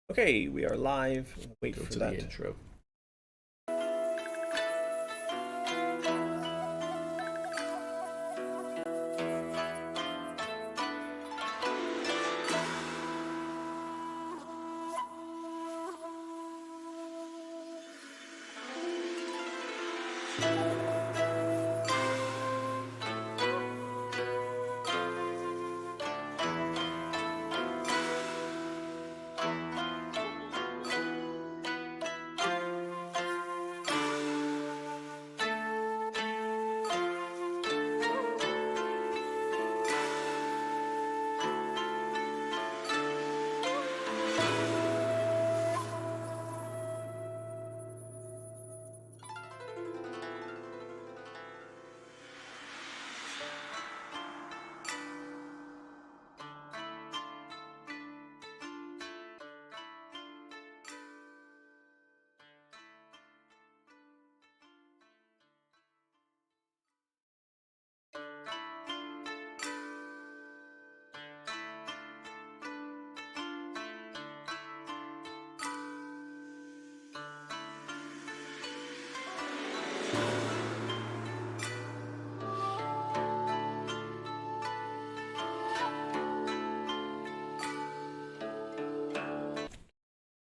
Okay, we are live. Wait Go for to that. the intro.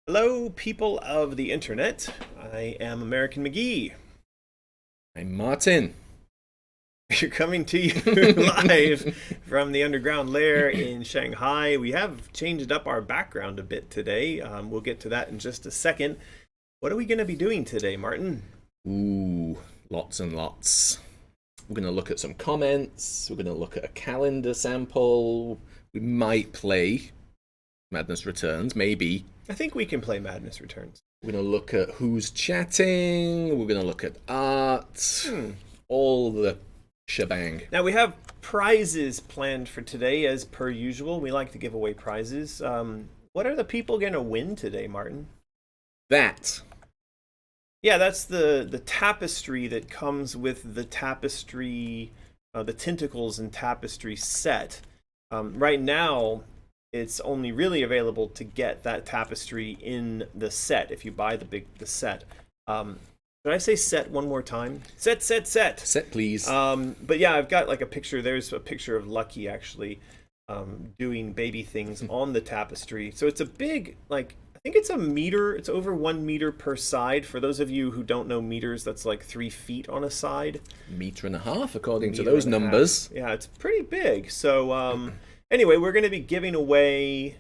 Hello, people of the internet. I am American McGee. I'm Martin. We're coming to you live from the underground lair in Shanghai. We have changed up our background a bit today. We'll get to that in just a second. What are we going to be doing today, Martin? Ooh, lots and lots. We're going to look at some comments. We're going to look at a calendar sample. We might play Madness Returns, maybe. I think we can play Madness Returns. We're going to look at who's chatting. We're going to look at art. All the shebang. Now, we have prizes planned for today, as per usual. We like to give away prizes. What are the people going to win today, Martin? That. Yeah, that's the tapestry that comes with the tapestry, the tentacles and tapestry set. Right now, it's only really available to get that tapestry in the set if you buy the set. Did I say set one more time? Set. Set, please. But yeah, I've got like a picture. There's a picture of Lucky actually doing baby things on the tapestry. So it's a big, like, I think it's a meter. It's over 1 meter per side. For those of you who don't know meters, that's like 3 feet on a side. Meter and a half, according to Meter those and a half. numbers. Yeah, it's pretty big. So anyway, we're going to be giving away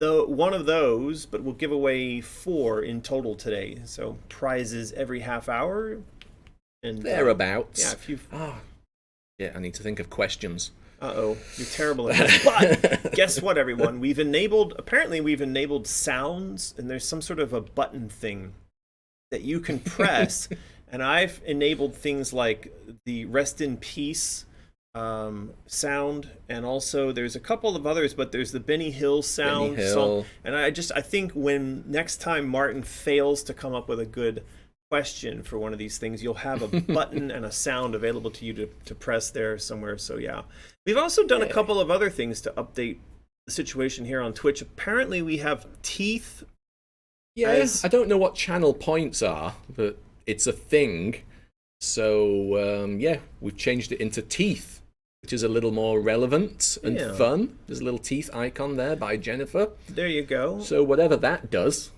one of those, but we'll give away 4 in total today. So prizes every half hour. And Thereabouts. yeah, if you Yeah, I need to think of questions. you're terrible at this. But guess what, everyone? Apparently we've enabled sounds, and there's some sort of a button thing that you can press. And I've enabled things like the rest in peace sound, and also there's a couple of others, but there's the Benny Hill sound. Benny Hill. And I think when next time Martin fails to come up with a good question for one of these things, you'll have a button and a sound available to you to press there somewhere. So yeah, we've also done a couple of other things to update the situation here on Twitch. Apparently we have teeth. I don't know what channel points are, but it's a thing. So we've changed it into teeth, which is a little more relevant and fun. There's a little teeth icon there by Jennifer. There you go. So whatever that does.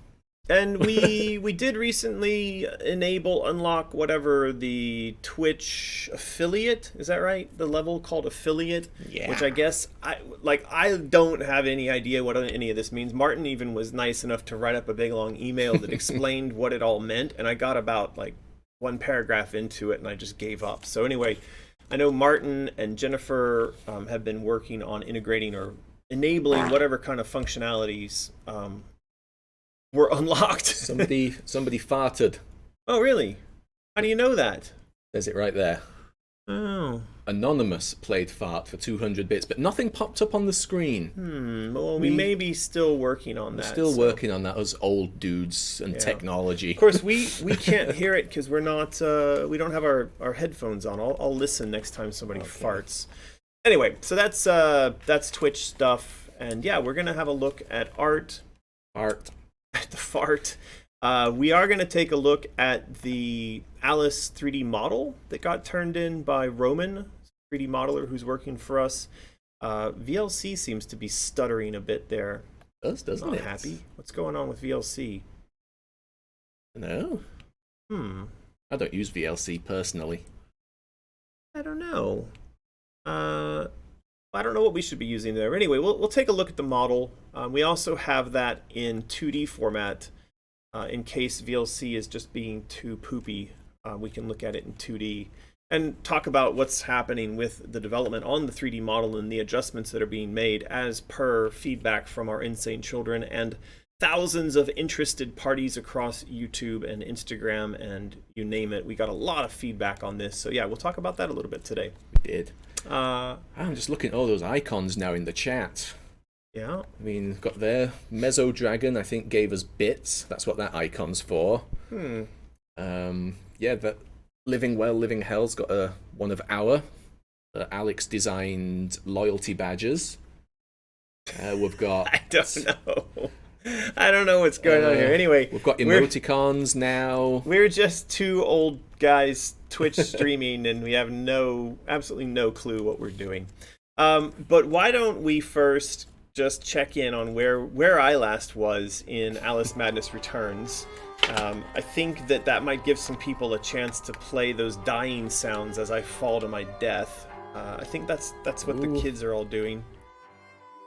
And we did recently unlock whatever the Twitch affiliate, is that right? The level called affiliate, Yeah. which I guess I don't have any idea what any of this means. Martin even was nice enough to write up a big long email that explained what it all meant, and I got about like 1 paragraph into it and I just gave up. So anyway, I know Martin and Jennifer have been working on integrating or enabling whatever kind of functionalities were unlocked. Somebody farted. Oh, really? How do you know that? Says it right there. Oh. Anonymous played fart for 200 bits, but nothing popped up on the screen. Well, we may be still working on that. We're still working on that, us old dudes and technology. Of course, we can't hear it because we're not. We don't have our headphones on. I'll listen next time somebody farts. Anyway, so that's Twitch stuff, and yeah, we're gonna have a look at art. Fart. The fart. We are going to take a look at the Alice 3D model that got turned in by Roman, 3D modeler who's working for us. VLC seems to be stuttering a bit there. Doesn't it? Not happy. What's going on with VLC? No. I don't use VLC personally. I don't know. I don't know what we should be using there. Anyway, we'll take a look at the model. We also have that in 2D format in case VLC is just being too poopy. We can look at it in 2D and talk about what's happening with the development on the 3D model and the adjustments that are being made as per feedback from our insane children and thousands of interested parties across YouTube and Instagram and you name it. We got a lot of feedback on this. So yeah, we'll talk about that a little bit today. We did. I'm just looking at all those icons now in the chat. Yeah. I mean, got there. Mezzo Dragon, I think, gave us bits. That's what that icon's for. Yeah, that Living Well, Living Hell's got one of our Alex designed loyalty badges. We've got... I don't know what's going on here. Anyway, we've got emoticons now. We're just two old guys Twitch streaming, and we have absolutely no clue what we're doing. But why don't we first just check in on where I last was in Alice Madness Returns? I think that might give some people a chance to play those dying sounds as I fall to my death. I think that's what the kids are all doing.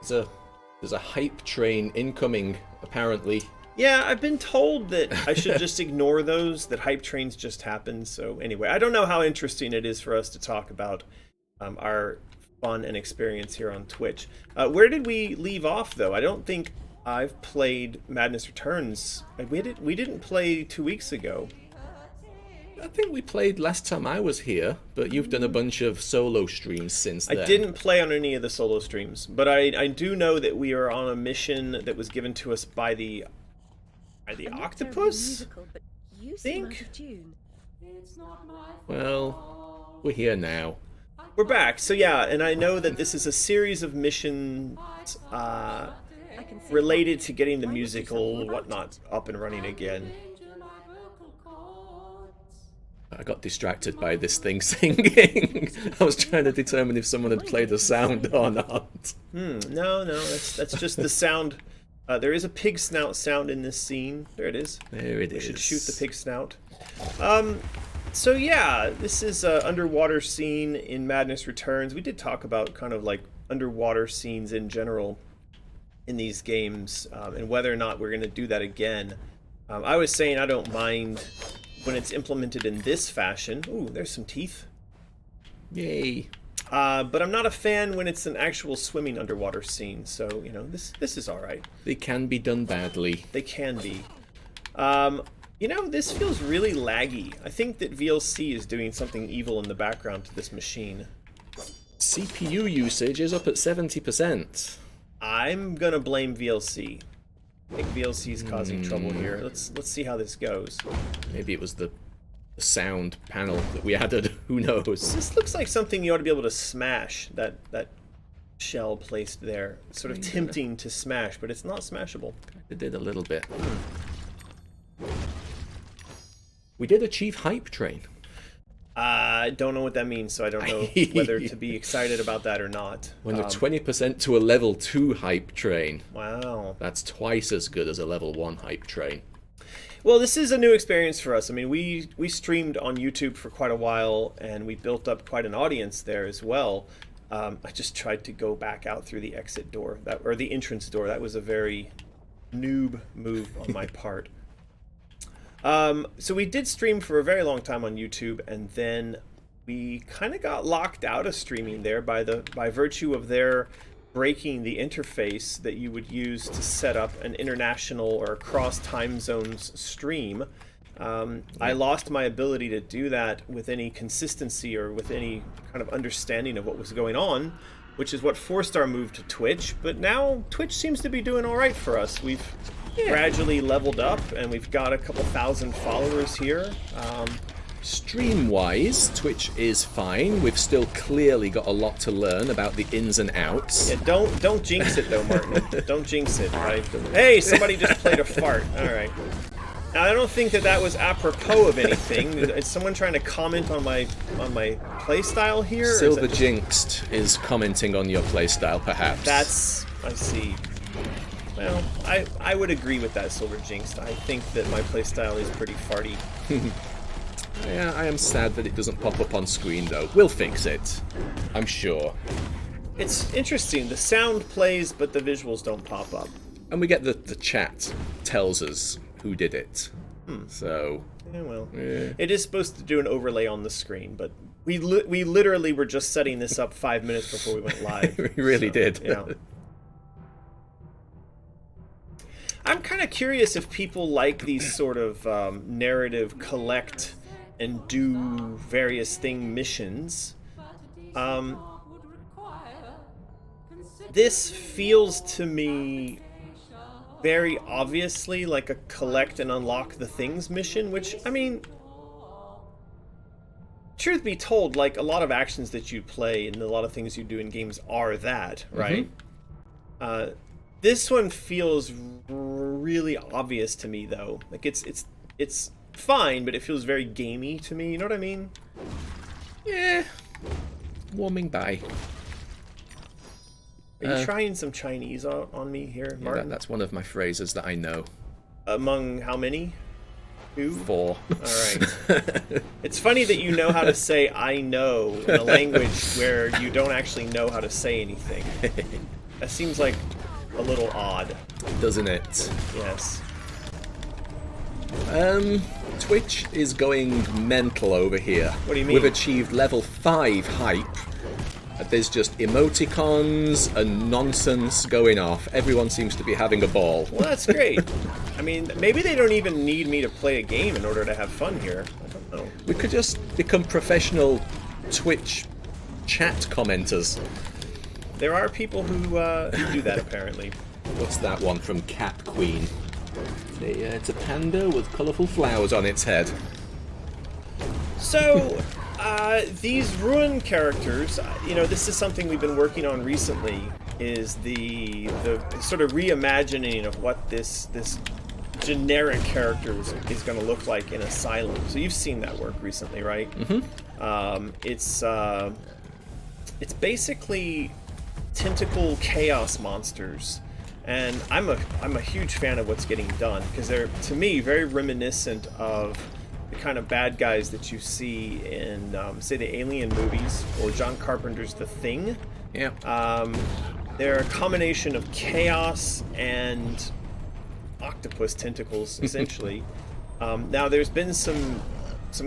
There's a hype train incoming, apparently. Yeah, I've been told that I should just ignore those, that hype trains just happen. So anyway, I don't know how interesting it is for us to talk about our fun and experience here on Twitch. Where did we leave off, though? I don't think I've played Madness Returns. We didn't play 2 weeks ago. I think we played last time I was here, but you've done a bunch of solo streams since then. I didn't play on any of the solo streams, but I do know that we are on a mission that was given to us by the octopus? I think? Well, we're here now. We're back. So yeah, and I know that this is a series of missions related to getting the musical whatnot up and running again. I got distracted by this thing singing. I was trying to determine if someone had played a sound or not. No, that's just the sound. There is a pig snout sound in this scene. There it is. There it is. We should shoot the pig snout. So yeah, this is an underwater scene in Madness Returns. We did talk about kind of like underwater scenes in general in these games, and whether or not we're going to do that again. I was saying I don't mind when it's implemented in this fashion. Ooh, there's some teeth. Yay. But I'm not a fan when it's an actual swimming underwater scene. So, you know, this is all right. They can be done badly. They can be. You know, this feels really laggy. I think that VLC is doing something evil in the background to this machine. CPU usage is up at 70%. I'm gonna blame VLC. I think VLC is causing trouble here. Let's see how this goes. Maybe it was the sound panel that we added. Who knows? This looks like something you ought to be able to smash. That shell placed there. It's sort of tempting to smash, but it's not smashable. It did a little bit. We did achieve hype train. I don't know what that means, so I don't know whether to be excited about that or not. When a 20% to a level 2 hype train. Wow. That's twice as good as a level 1 hype train. Well, this is a new experience for us. I mean, we streamed on YouTube for quite a while, and we built up quite an audience there as well. I just tried to go back out through the exit door, or the entrance door. That was a very noob move on my part. So we did stream for a very long time on YouTube, and then we kind of got locked out of streaming there by virtue of their breaking the interface that you would use to set up an international or across time zones stream. I lost my ability to do that with any consistency or with any kind of understanding of what was going on, which is what forced our move to Twitch. But now Twitch seems to be doing all right for us. We've gradually leveled up, and we've got a couple thousand followers here. Stream-wise, Twitch is fine. We've still clearly got a lot to learn about the ins and outs. Yeah, don't jinx it though, Martin. Don't jinx it. Right? Hey, somebody just played a fart. All right. Now, I don't think that was apropos of anything. Is someone trying to comment on my playstyle here? Silver Jinxed is commenting on your playstyle, perhaps. I see. Well, I would agree with that, Silver Jinxed. I think that my playstyle is pretty farty. Yeah, I am sad that it doesn't pop up on screen, though. We'll fix it. I'm sure. It's interesting. The sound plays, but the visuals don't pop up. And we get the chat tells us who did it. So... Yeah, well. Yeah. It is supposed to do an overlay on the screen, but we literally were just setting this up 5 minutes before we went live. We really did. Yeah. I'm kind of curious if people like these sort of narrative collect and do various thing missions. This feels to me very obviously like a collect and unlock the things mission, which, I mean, truth be told, like a lot of actions that you play and a lot of things you do in games are that, right? Mm-hmm. This one feels really obvious to me, though. Like it's fine, but it feels very gamey to me. You know what I mean? Yeah. Warming by. Are you trying some Chinese on me here, Martin? Yeah, that's one of my phrases that I know. Among how many? 2? 4. All right. It's funny that you know how to say "I know" in a language where you don't actually know how to say anything. That seems like a little odd. Doesn't it? Yes. Twitch is going mental over here. What do you mean? We've achieved level 5 hype. There's just emoticons and nonsense going off. Everyone seems to be having a ball. Well, that's great. I mean, maybe they don't even need me to play a game in order to have fun here. I don't know. We could just become professional Twitch chat commenters. There are people who do that, apparently. What's that one from Cat Queen? It's a panda with colourful flowers on its head. So, these Ruin characters, you know, this is something we've been working on recently, is the sort of reimagining of what this generic character is going to look like in Asylum. So you've seen that work recently, right? Mm-hmm. It's basically tentacle chaos monsters, and I'm a huge fan of what's getting done, because they're, to me, very reminiscent of the kind of bad guys that you see in, say, the Alien movies or John Carpenter's The Thing. Yeah. They're a combination of chaos and octopus tentacles, essentially. Now, there's been some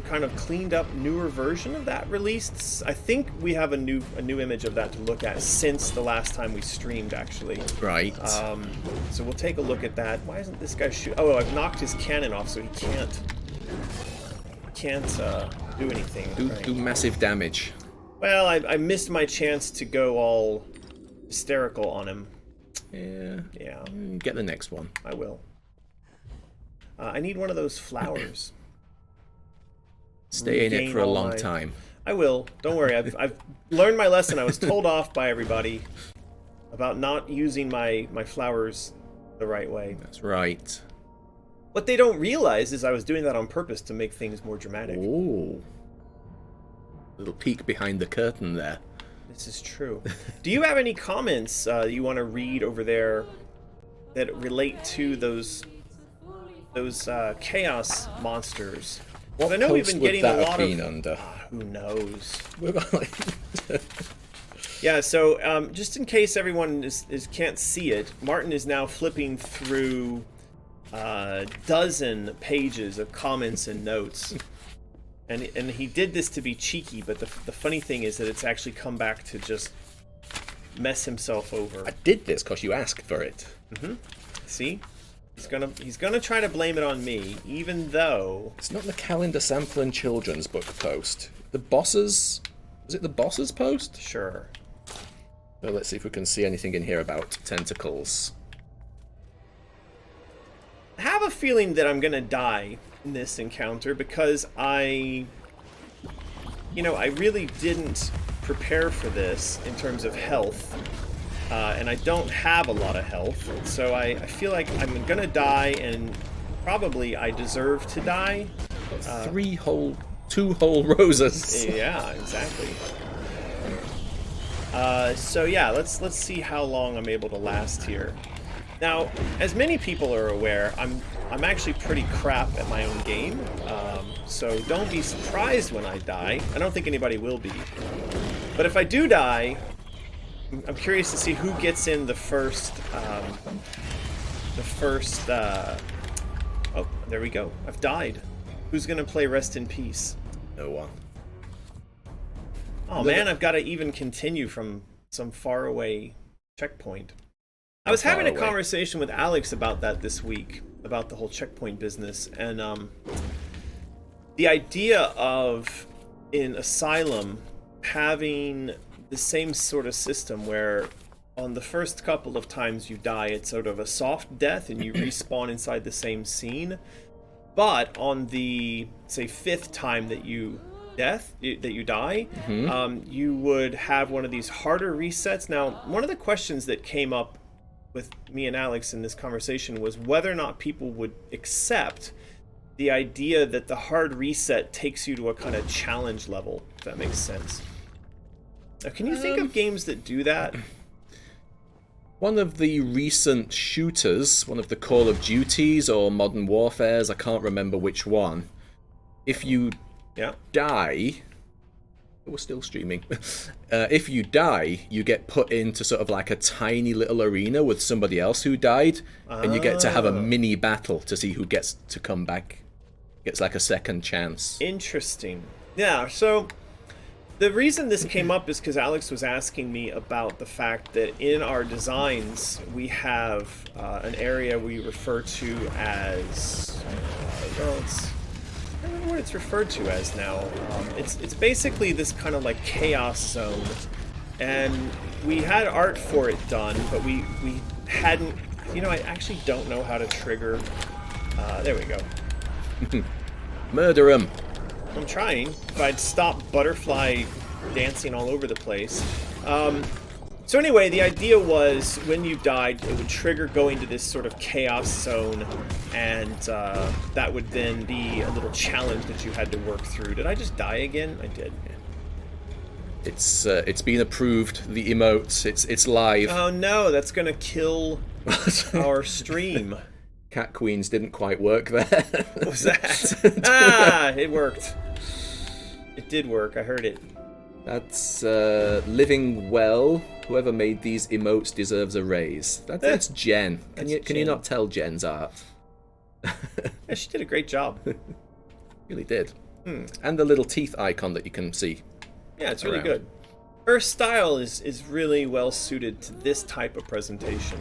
kind of cleaned up, newer version of that released. I think we have a new image of that to look at since the last time we streamed, actually. Right. So we'll take a look at that. Why isn't this guy shoot? Oh, I've knocked his cannon off, so he can't do anything. Do massive damage. Well, I missed my chance to go all hysterical on him. Yeah. Get the next one. I will. I need one of those flowers. Stay in it for a long time. I will. Don't worry. I've learned my lesson. I was told off by everybody about not using my flowers the right way. That's right. What they don't realize is I was doing that on purpose to make things more dramatic. Ooh. Little peek behind the curtain there. This is true. Do you have any comments you want to read over there that relate to those chaos monsters? What I know we've post been would getting that a lot have been of. under? Who knows? Yeah. So just in case everyone can't see it, Martin is now flipping through a dozen pages of comments and notes. And he did this to be cheeky, but the funny thing is that it's actually come back to just mess himself over. I did this because you asked for it. Mm-hmm. See? He's gonna try to blame it on me, even though it's not the Calendar Sample and Children's Book post. The Bosses... Was it the Bosses post? Sure. Well, let's see if we can see anything in here about tentacles. I have a feeling that I'm gonna die in this encounter because I you know, I really didn't prepare for this in terms of health, and I don't have a lot of health, so I feel like I'm gonna die, and probably I deserve to die. 2 whole roses. Yeah, exactly. So yeah, let's see how long I'm able to last here. Now, as many people are aware, I'm actually pretty crap at my own game, so don't be surprised when I die. I don't think anybody will be. But if I do die, I'm curious to see who gets in the first. Oh, there we go. I've died. Who's gonna play Rest in Peace? No one. Oh man, I've got to even continue from some faraway checkpoint. I was having a conversation with Alex about that this week, about the whole checkpoint business, and the idea of, in Asylum, having the same sort of system where on the first couple of times you die, it's sort of a soft death and you respawn inside the same scene, but on the, say, 5th time that you die, you would have one of these harder resets. Now, one of the questions that came up with me and Alex in this conversation was whether or not people would accept the idea that the hard reset takes you to a kind of challenge level, if that makes sense. Now, can you think of games that do that? One of the recent shooters, one of the Call of Duties or Modern Warfares, I can't remember which one, if you die, we're still streaming. If you die, you get put into sort of like a tiny little arena with somebody else who died, and you get to have a mini battle to see who gets to come back. Gets like a second chance. Interesting. Yeah, so the reason this came up is because Alex was asking me about the fact that in our designs we have an area we refer to as I don't know what it's referred to as now. It's basically this kind of like chaos zone, and we had art for it done, but we hadn't. You know, I actually don't know how to trigger. There we go. Murder him. I'm trying. If I'd stop butterfly dancing all over the place. So anyway, the idea was when you died, it would trigger going to this sort of chaos zone, and that would then be a little challenge that you had to work through. Did I just die again? I did. It's been approved. The emotes. It's live. Oh no, that's gonna kill our stream. Cat Queens didn't quite work there. What was that? It worked. It did work. I heard it. That's living well. Whoever made these emotes deserves a raise. That's Jen. Can you not tell Jen's art? Yeah, she did a great job. Really did. And the little teeth icon that you can see. Yeah, it's really good. Her style is really well suited to this type of presentation.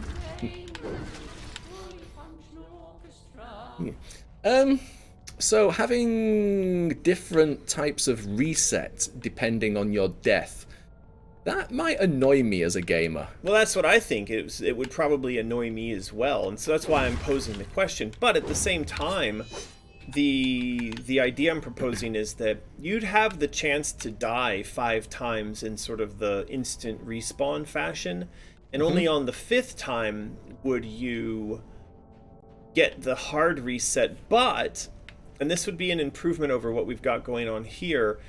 So having different types of resets depending on your death, that might annoy me as a gamer. Well, that's what I think. It would probably annoy me as well, and so that's why I'm posing the question. But at the same time, the idea I'm proposing is that you'd have the chance to die 5 times in sort of the instant respawn fashion, and only on the 5th time would you get the hard reset. But, and this would be an improvement over what we've got going on here,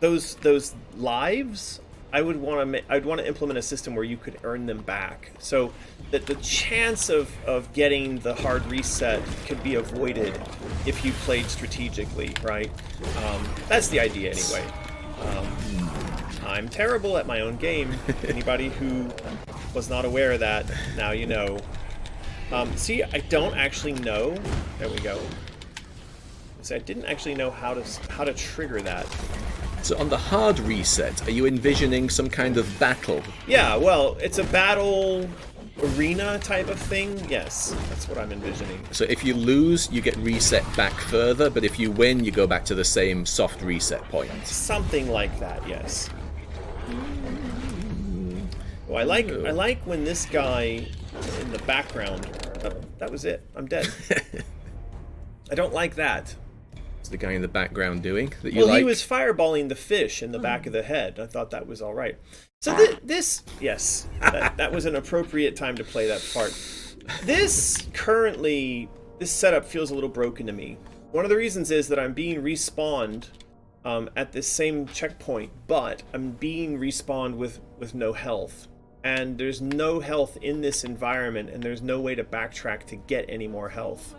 those lives, I'd want to implement a system where you could earn them back, so that the chance of getting the hard reset could be avoided if you played strategically, right? That's the idea anyway. I'm terrible at my own game. Anybody who was not aware of that, now you know. See, I don't actually know. There we go. So I didn't actually know how to trigger that. So on the hard reset, are you envisioning some kind of battle? Yeah, well, it's a battle arena type of thing. Yes, that's what I'm envisioning. So if you lose, you get reset back further, but if you win, you go back to the same soft reset point. Something like that, yes. Oh, I like when this guy in the background. Oh, that was it. I'm dead. I don't like that. What's the guy in the background doing that you well, like? he was fireballing the fish in the back of the head. I thought that was all right. So this, yes, that was an appropriate time to play that part. This setup feels a little broken to me. One of the reasons is that I'm being respawned at this same checkpoint, but I'm being respawned with no health. And there's no health in this environment, and there's no way to backtrack to get any more health.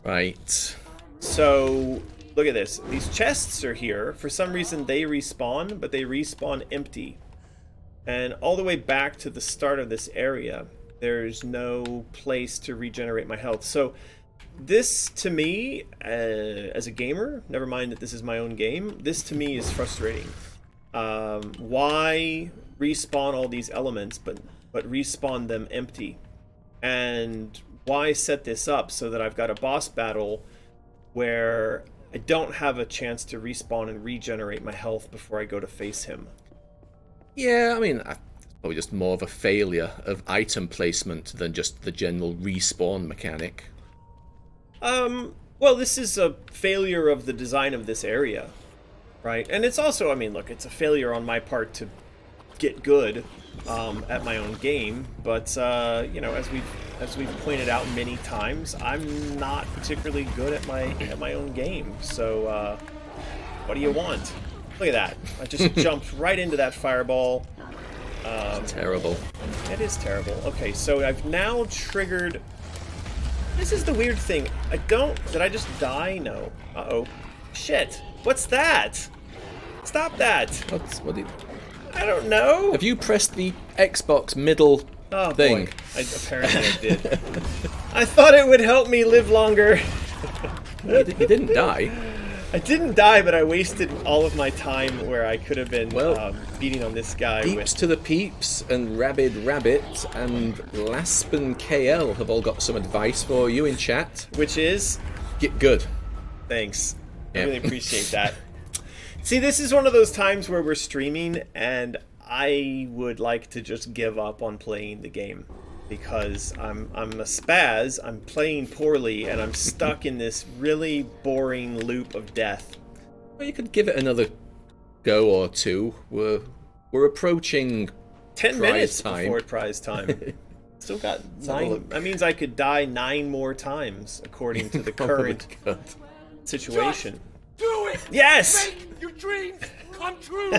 Right. So, look at this. These chests are here. For some reason, they respawn, but they respawn empty. And all the way back to the start of this area, there's no place to regenerate my health. So, this, to me, as a gamer, never mind that this is my own game, this to me is frustrating. Why respawn all these elements, but respawn them empty? And why set this up so that I've got a boss battle where I don't have a chance to respawn and regenerate my health before I go to face him? Yeah, I mean, it's probably just more of a failure of item placement than just the general respawn mechanic. Well, this is a failure of the design of this area, right? And it's also, I mean, look, it's a failure on my part to get good at my own game, but you know, as we've pointed out many times, I'm not particularly good at my own game. So what do you want? Look at that! I just jumped right into that fireball. It's terrible. It is terrible. Okay, so I've now triggered. This is the weird thing. Did I just die? No. Uh-oh. Shit. What's that? Stop that. I don't know. Have you pressed the Xbox middle thing? Boy. Apparently I did. I thought it would help me live longer. You didn't die. I didn't die, but I wasted all of my time where I could have been beating on this guy. Peeps to the Peeps and Rabid Rabbit and Laspen KL have all got some advice for you in chat. Which is? Get good. Thanks. Yeah. I really appreciate that. See, this is one of those times where we're streaming and I would like to just give up on playing the game because I'm a spaz, I'm playing poorly, and I'm stuck in this really boring loop of death. Well, you could give it another go or two. We're approaching 10 prize minutes time. before prize time. Still got 9. That means I could die 9 more times according to the current situation. Just do it! Yes! Make your dreams come true!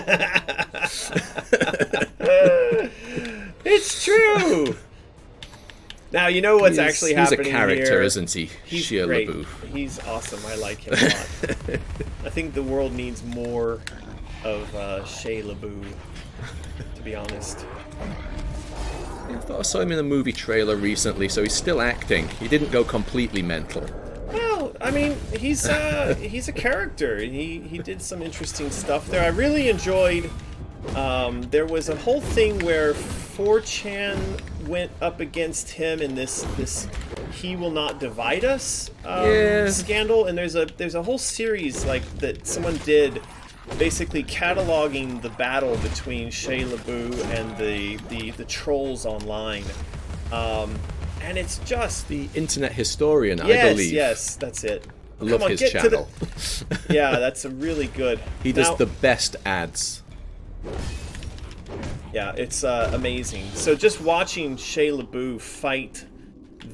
It's true! Now, you know what's actually happening here. He's a character, here. isn't he? He's Shia great. LaBeouf. He's awesome. I like him a lot. I think the world needs more of Shia LaBeouf, to be honest. I thought I saw him in a movie trailer recently, so he's still acting. He didn't go completely mental. Well, I mean, he's a character. He did some interesting stuff there. I really enjoyed. There was a whole thing where 4chan went up against him in this "He Will Not Divide Us" scandal, and there's a whole series like that someone did, basically cataloging the battle between Shia LaBeouf and the trolls online. And it's just the internet historian, yes, I believe. Yes, that's it. I love his channel. Yeah, that's a really good. He does the best ads. Yeah, it's amazing. So just watching Shia LaBeouf fight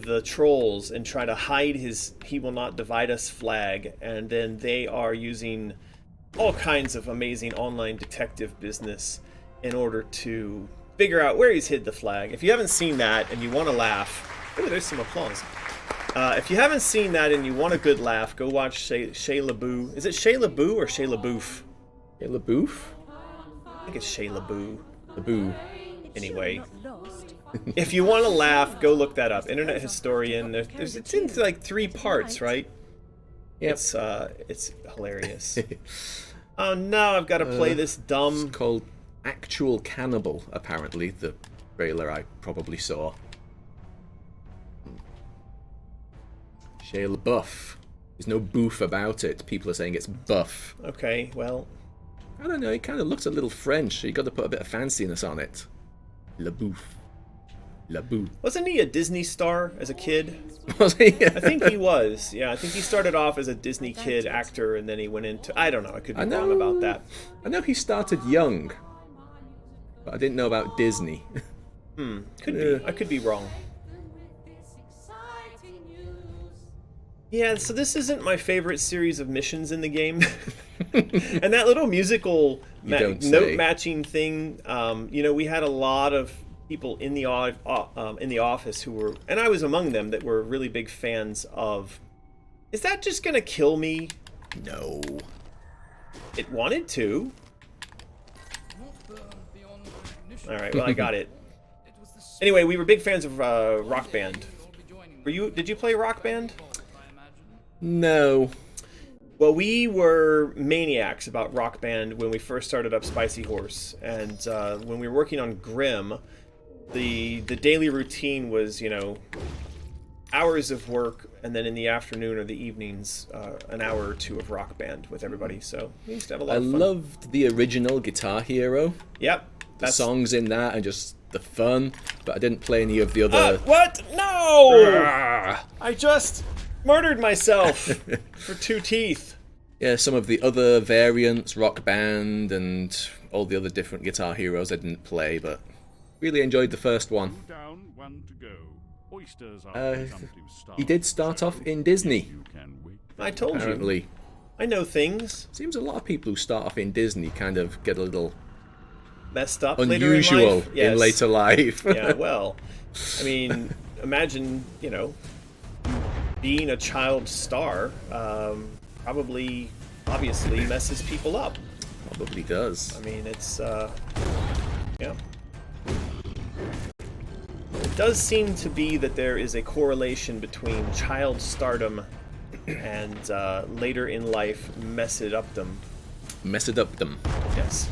the trolls and try to hide his "He Will Not Divide Us" flag, and then they are using all kinds of amazing online detective business in order to figure out where he's hid the flag. If you haven't seen that and you want to laugh, oh, there's some applause. If you haven't seen that and you want a good laugh, go watch Shia LaBeouf. Is it Shia LaBeouf or Shia LaBeouf? Shia LaBeouf? I think it's Shia LaBeouf. LaBeouf. Anyway, if you want to laugh, go look that up. Internet historian. It's in like 3 parts, right? Yep. It's hilarious. Oh no, I've got to play this dumb. It's called Actual Cannibal, apparently, the trailer I probably saw. Shia LaBeouf. There's no boof about it. People are saying it's buff. Okay, well. I don't know, it kind of looks a little French, so you got to put a bit of fanciness on it. LaBeouf. Laboo. Wasn't he a Disney star as a kid? Was he? I think he was. Yeah, I think he started off as a Disney kid actor, and then he went into... I don't know. I could be wrong about that. I know he started young, but I didn't know about Disney. Could be. I could be wrong. Yeah, so this isn't my favorite series of missions in the game. And that little musical note matching thing, we had a lot of people in the office who were, and I was among them, that were really big fans of... Is that just gonna kill me? No. It wanted to. Alright, well, I got it. Anyway, we were big fans of Rock Band. Did you play Rock Band? No. Well, we were maniacs about Rock Band when we first started up Spicy Horse, and when we were working on Grimm, the daily routine was, hours of work, and then in the afternoon or the evenings, an hour or two of Rock Band with everybody. So we used to have a lot of fun. I loved the original Guitar Hero. Yep. The songs in that and just the fun, but I didn't play any of the other... What? No! I just murdered myself for 2 teeth. Yeah, some of the other variants, Rock Band and all the other different Guitar Heroes I didn't play, but really enjoyed the first one. Down, 1 to go. Oysters are presumptive stars. He did start off in Disney. I told apparently. you. I know things. Seems a lot of people who start off in Disney kind of get a little... messed up unusual later in life. Yes. In later life. Yeah, well, I mean, imagine, being a child star probably, obviously, messes people up. Probably does. I mean, it's, yeah. It does seem to be that there is a correlation between child stardom and later in life messedupdom. Messedupdom. Yes.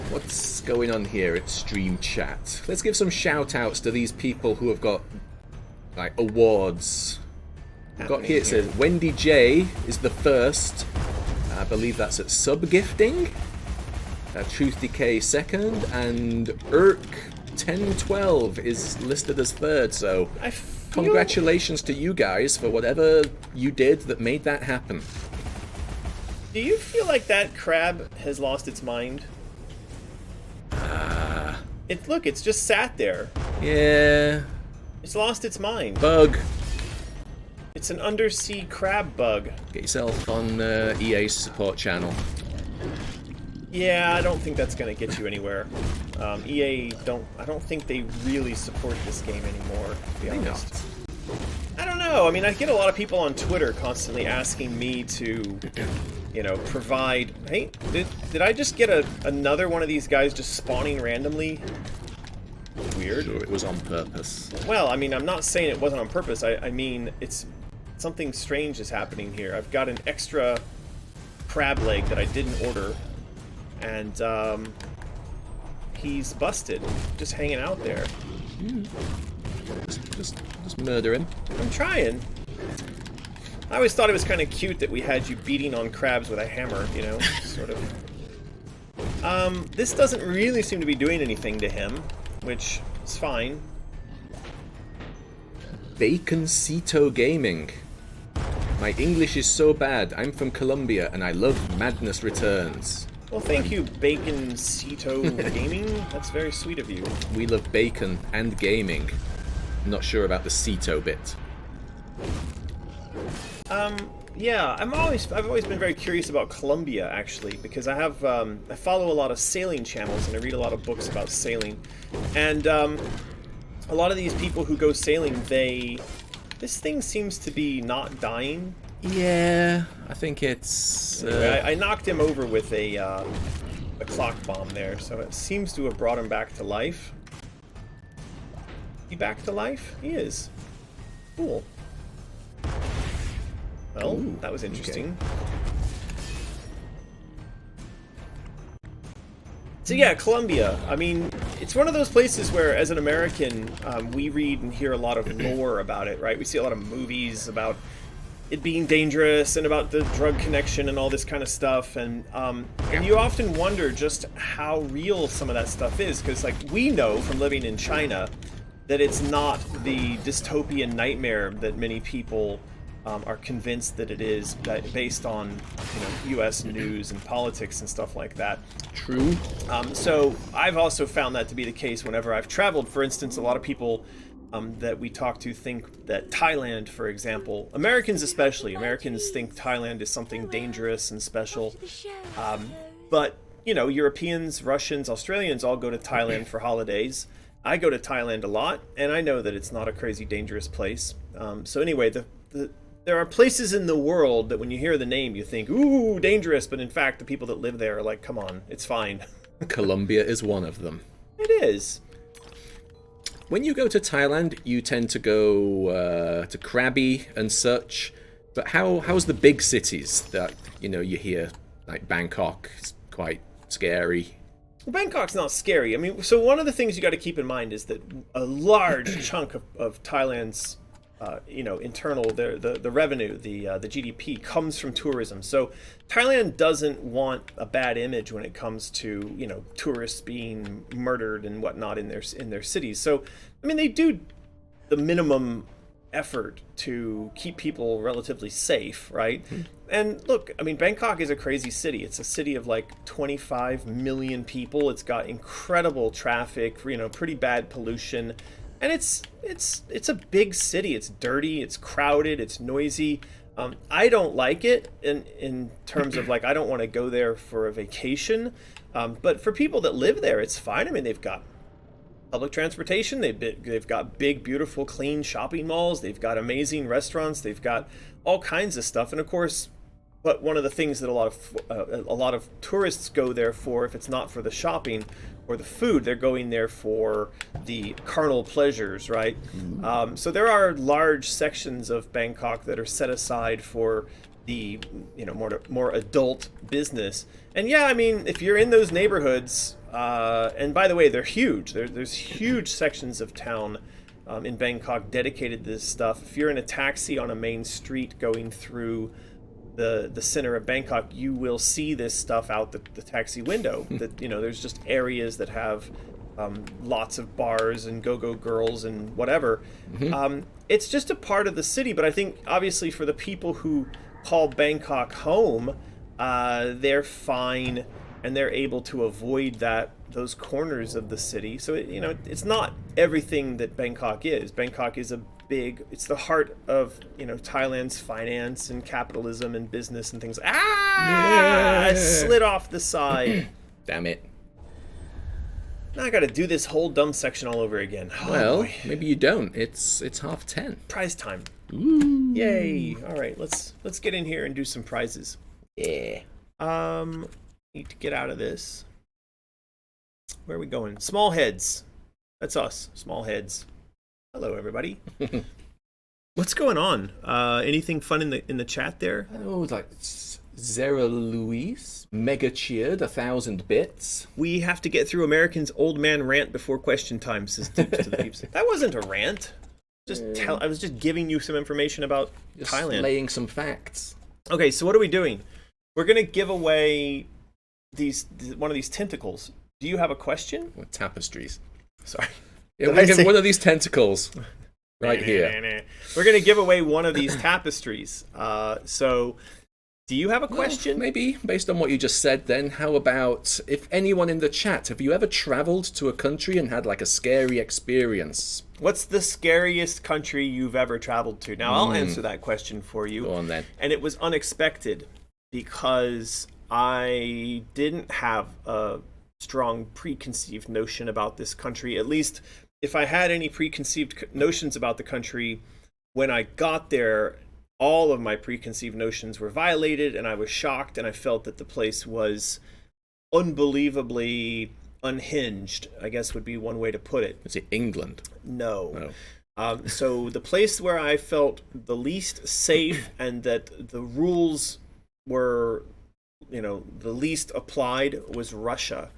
What's going on here at Stream Chat? Let's give some shout-outs to these people who have got, awards. We've got here, it says, Wendy J is the first. I believe that's at Sub-Gifting. Truth Decay second. And Irk1012 is listed as third, so... Congratulations to you guys for whatever you did that made that happen. Do you feel like that crab has lost its mind? Look, it's just sat there. Yeah. It's lost its mind. Bug. It's an undersea crab bug. Get yourself on EA's support channel. Yeah, I don't think that's going to get you anywhere. EA I don't think they really support this game anymore, to be honest. I don't know. I mean, I get a lot of people on Twitter constantly asking me to, provide... Hey, did I just get another one of these guys just spawning randomly? Weird. Sure, it was on purpose. Well, I mean, I'm not saying it wasn't on purpose. I mean, it's... Something strange is happening here. I've got an extra crab leg that I didn't order. And, he's busted. Just hanging out there. Just murder him. I'm trying. I always thought it was kind of cute that we had you beating on crabs with a hammer, sort of. This doesn't really seem to be doing anything to him, which is fine. Baconcito Gaming. My English is so bad. I'm from Colombia and I love Madness Returns. Well, thank you, Baconcito Gaming. That's very sweet of you. We love bacon and gaming. I'm not sure about the Cito bit. Yeah, I've always been very curious about Colombia, actually, because I follow a lot of sailing channels and I read a lot of books about sailing, and a lot of these people who go sailing, this thing seems to be not dying. Yeah, I think it's... Anyway, I knocked him over with a clock bomb there, so it seems to have brought him back to life. He back to life? He is. Cool. Well, ooh, that was interesting. Okay. So yeah, Colombia. I mean, it's one of those places where, as an American, we read and hear a lot of lore about it, right? We see a lot of movies about it being dangerous and about the drug connection and all this kind of stuff. And you often wonder just how real some of that stuff is, because like we know from living in China that it's not the dystopian nightmare that many people are convinced that it is, that based on U.S. news and politics and stuff like that. True. So I've also found that to be the case whenever I've traveled. For instance, a lot of people that we talk to think that Thailand, for example, Americans think Thailand is something dangerous and special. But Europeans, Russians, Australians all go to Thailand for holidays. I go to Thailand a lot, and I know that it's not a crazy dangerous place. So anyway, there are places in the world that when you hear the name, you think, ooh, dangerous. But in fact, the people that live there are like, come on, it's fine. Colombia is one of them. It is. When you go to Thailand, you tend to go to Krabi and such. But how's the big cities that, you hear, like Bangkok? It's quite scary. Well, Bangkok's not scary. I mean, so one of the things you got to keep in mind is that a large chunk of Thailand's internal the revenue, the GDP comes from tourism. So Thailand doesn't want a bad image when it comes to tourists being murdered and whatnot in their cities. So I mean, they do the minimum effort to keep people relatively safe, right? Mm-hmm. And look, I mean, Bangkok is a crazy city. It's a city of like 25 million people. It's got incredible traffic, pretty bad pollution. And it's a big city. It's dirty, it's crowded, it's noisy. I don't like it in terms of like, I don't want to go there for a vacation. But for people that live there, it's fine. I mean, they've got public transportation. They've got big, beautiful, clean shopping malls. They've got amazing restaurants. They've got all kinds of stuff. And of course, but one of the things that a lot of tourists go there for, if it's not for the shopping or the food, they're going there for the carnal pleasures, right? Mm-hmm. So there are large sections of Bangkok that are set aside for the more adult business. And yeah, I mean, if you're in those neighborhoods, and by the way, they're huge. There's huge sections of town in Bangkok dedicated to this stuff. If you're in a taxi on a main street going through the center of Bangkok, you will see this stuff out the taxi window. That there's just areas that have lots of bars and go-go girls and whatever. Mm-hmm. It's just a part of the city, but I think obviously for the people who call Bangkok home, they're fine and they're able to avoid those corners of the city. So it's not everything that Bangkok is. Bangkok is it's the heart of Thailand's finance and capitalism and business and things. I slid off the side. Damn it. Now I gotta do this whole dumb section all over again. Well, maybe you don't. It's 10:30. Prize time. Ooh. Yay. All right, let's get in here and do some prizes. Yeah. Need to get out of this. Where are we going? Small heads. That's us. Small heads. Hello, everybody. What's going on? Anything fun in the chat there? Oh, like Zara Louise, mega cheered 1,000 bits. We have to get through American's old man rant before question time, says Deeps to the Deeps. That wasn't a rant. I was just giving you some information about Thailand. Laying some facts. Okay, so what are we doing? We're gonna give away one of these tentacles. Do you have a question? What tapestries? Sorry. Yeah, we get one of these tentacles right here. We're going to give away one of these tapestries. So, do you have a question? Well, maybe, based on what you just said then, how about, if anyone in the chat, have you ever traveled to a country and had like a scary experience? What's the scariest country you've ever traveled to? Now, I'll answer that question for you. Go on then. And it was unexpected because I didn't have a strong preconceived notion about this country. At least if I had any preconceived notions about the country, when I got there, all of my preconceived notions were violated, and I was shocked, and I felt that the place was unbelievably unhinged, I guess would be one way to put it. Is it England? No. So the place where I felt the least safe and that the rules were, the least applied was Russia.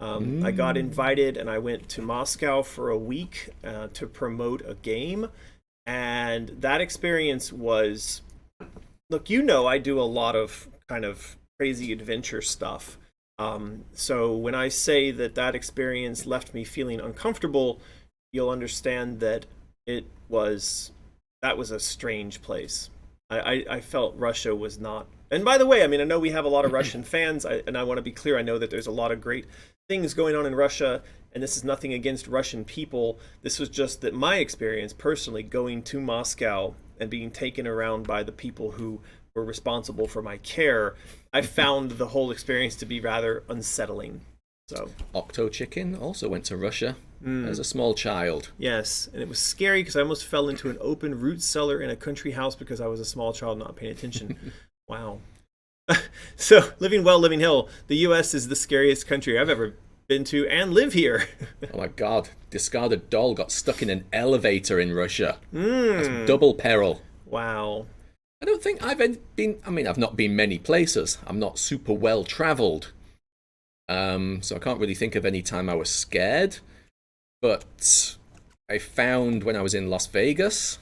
I got invited and I went to Moscow for a week to promote a game. And that experience was look, you know, I do a lot of kind of crazy adventure stuff. So when I say that that experience left me feeling uncomfortable, you'll understand that it was that was a strange place. I felt Russia was not. And by the way, I mean, I know we have a lot of Russian fans, and I want to be clear. I know that there's a lot of great things going on in Russia, and this is nothing against Russian people. This was just that my experience personally going to Moscow and being taken around by the people who were responsible for my care, I found the whole experience to be rather unsettling. So Octo Chicken also went to Russia as a small child. Yes, and it was scary because I almost fell into an open root cellar in a country house because I was a small child not paying attention. Wow. So, living well, living hill. The U.S. is the scariest country I've ever been to and live here. Oh my God. Discarded doll got stuck in an elevator in Russia. That's double peril. Wow. I don't think I've been, I mean, I've not been many places. I'm not super well traveled. So I can't really think of any time I was scared. But I found when I was in Las Vegas,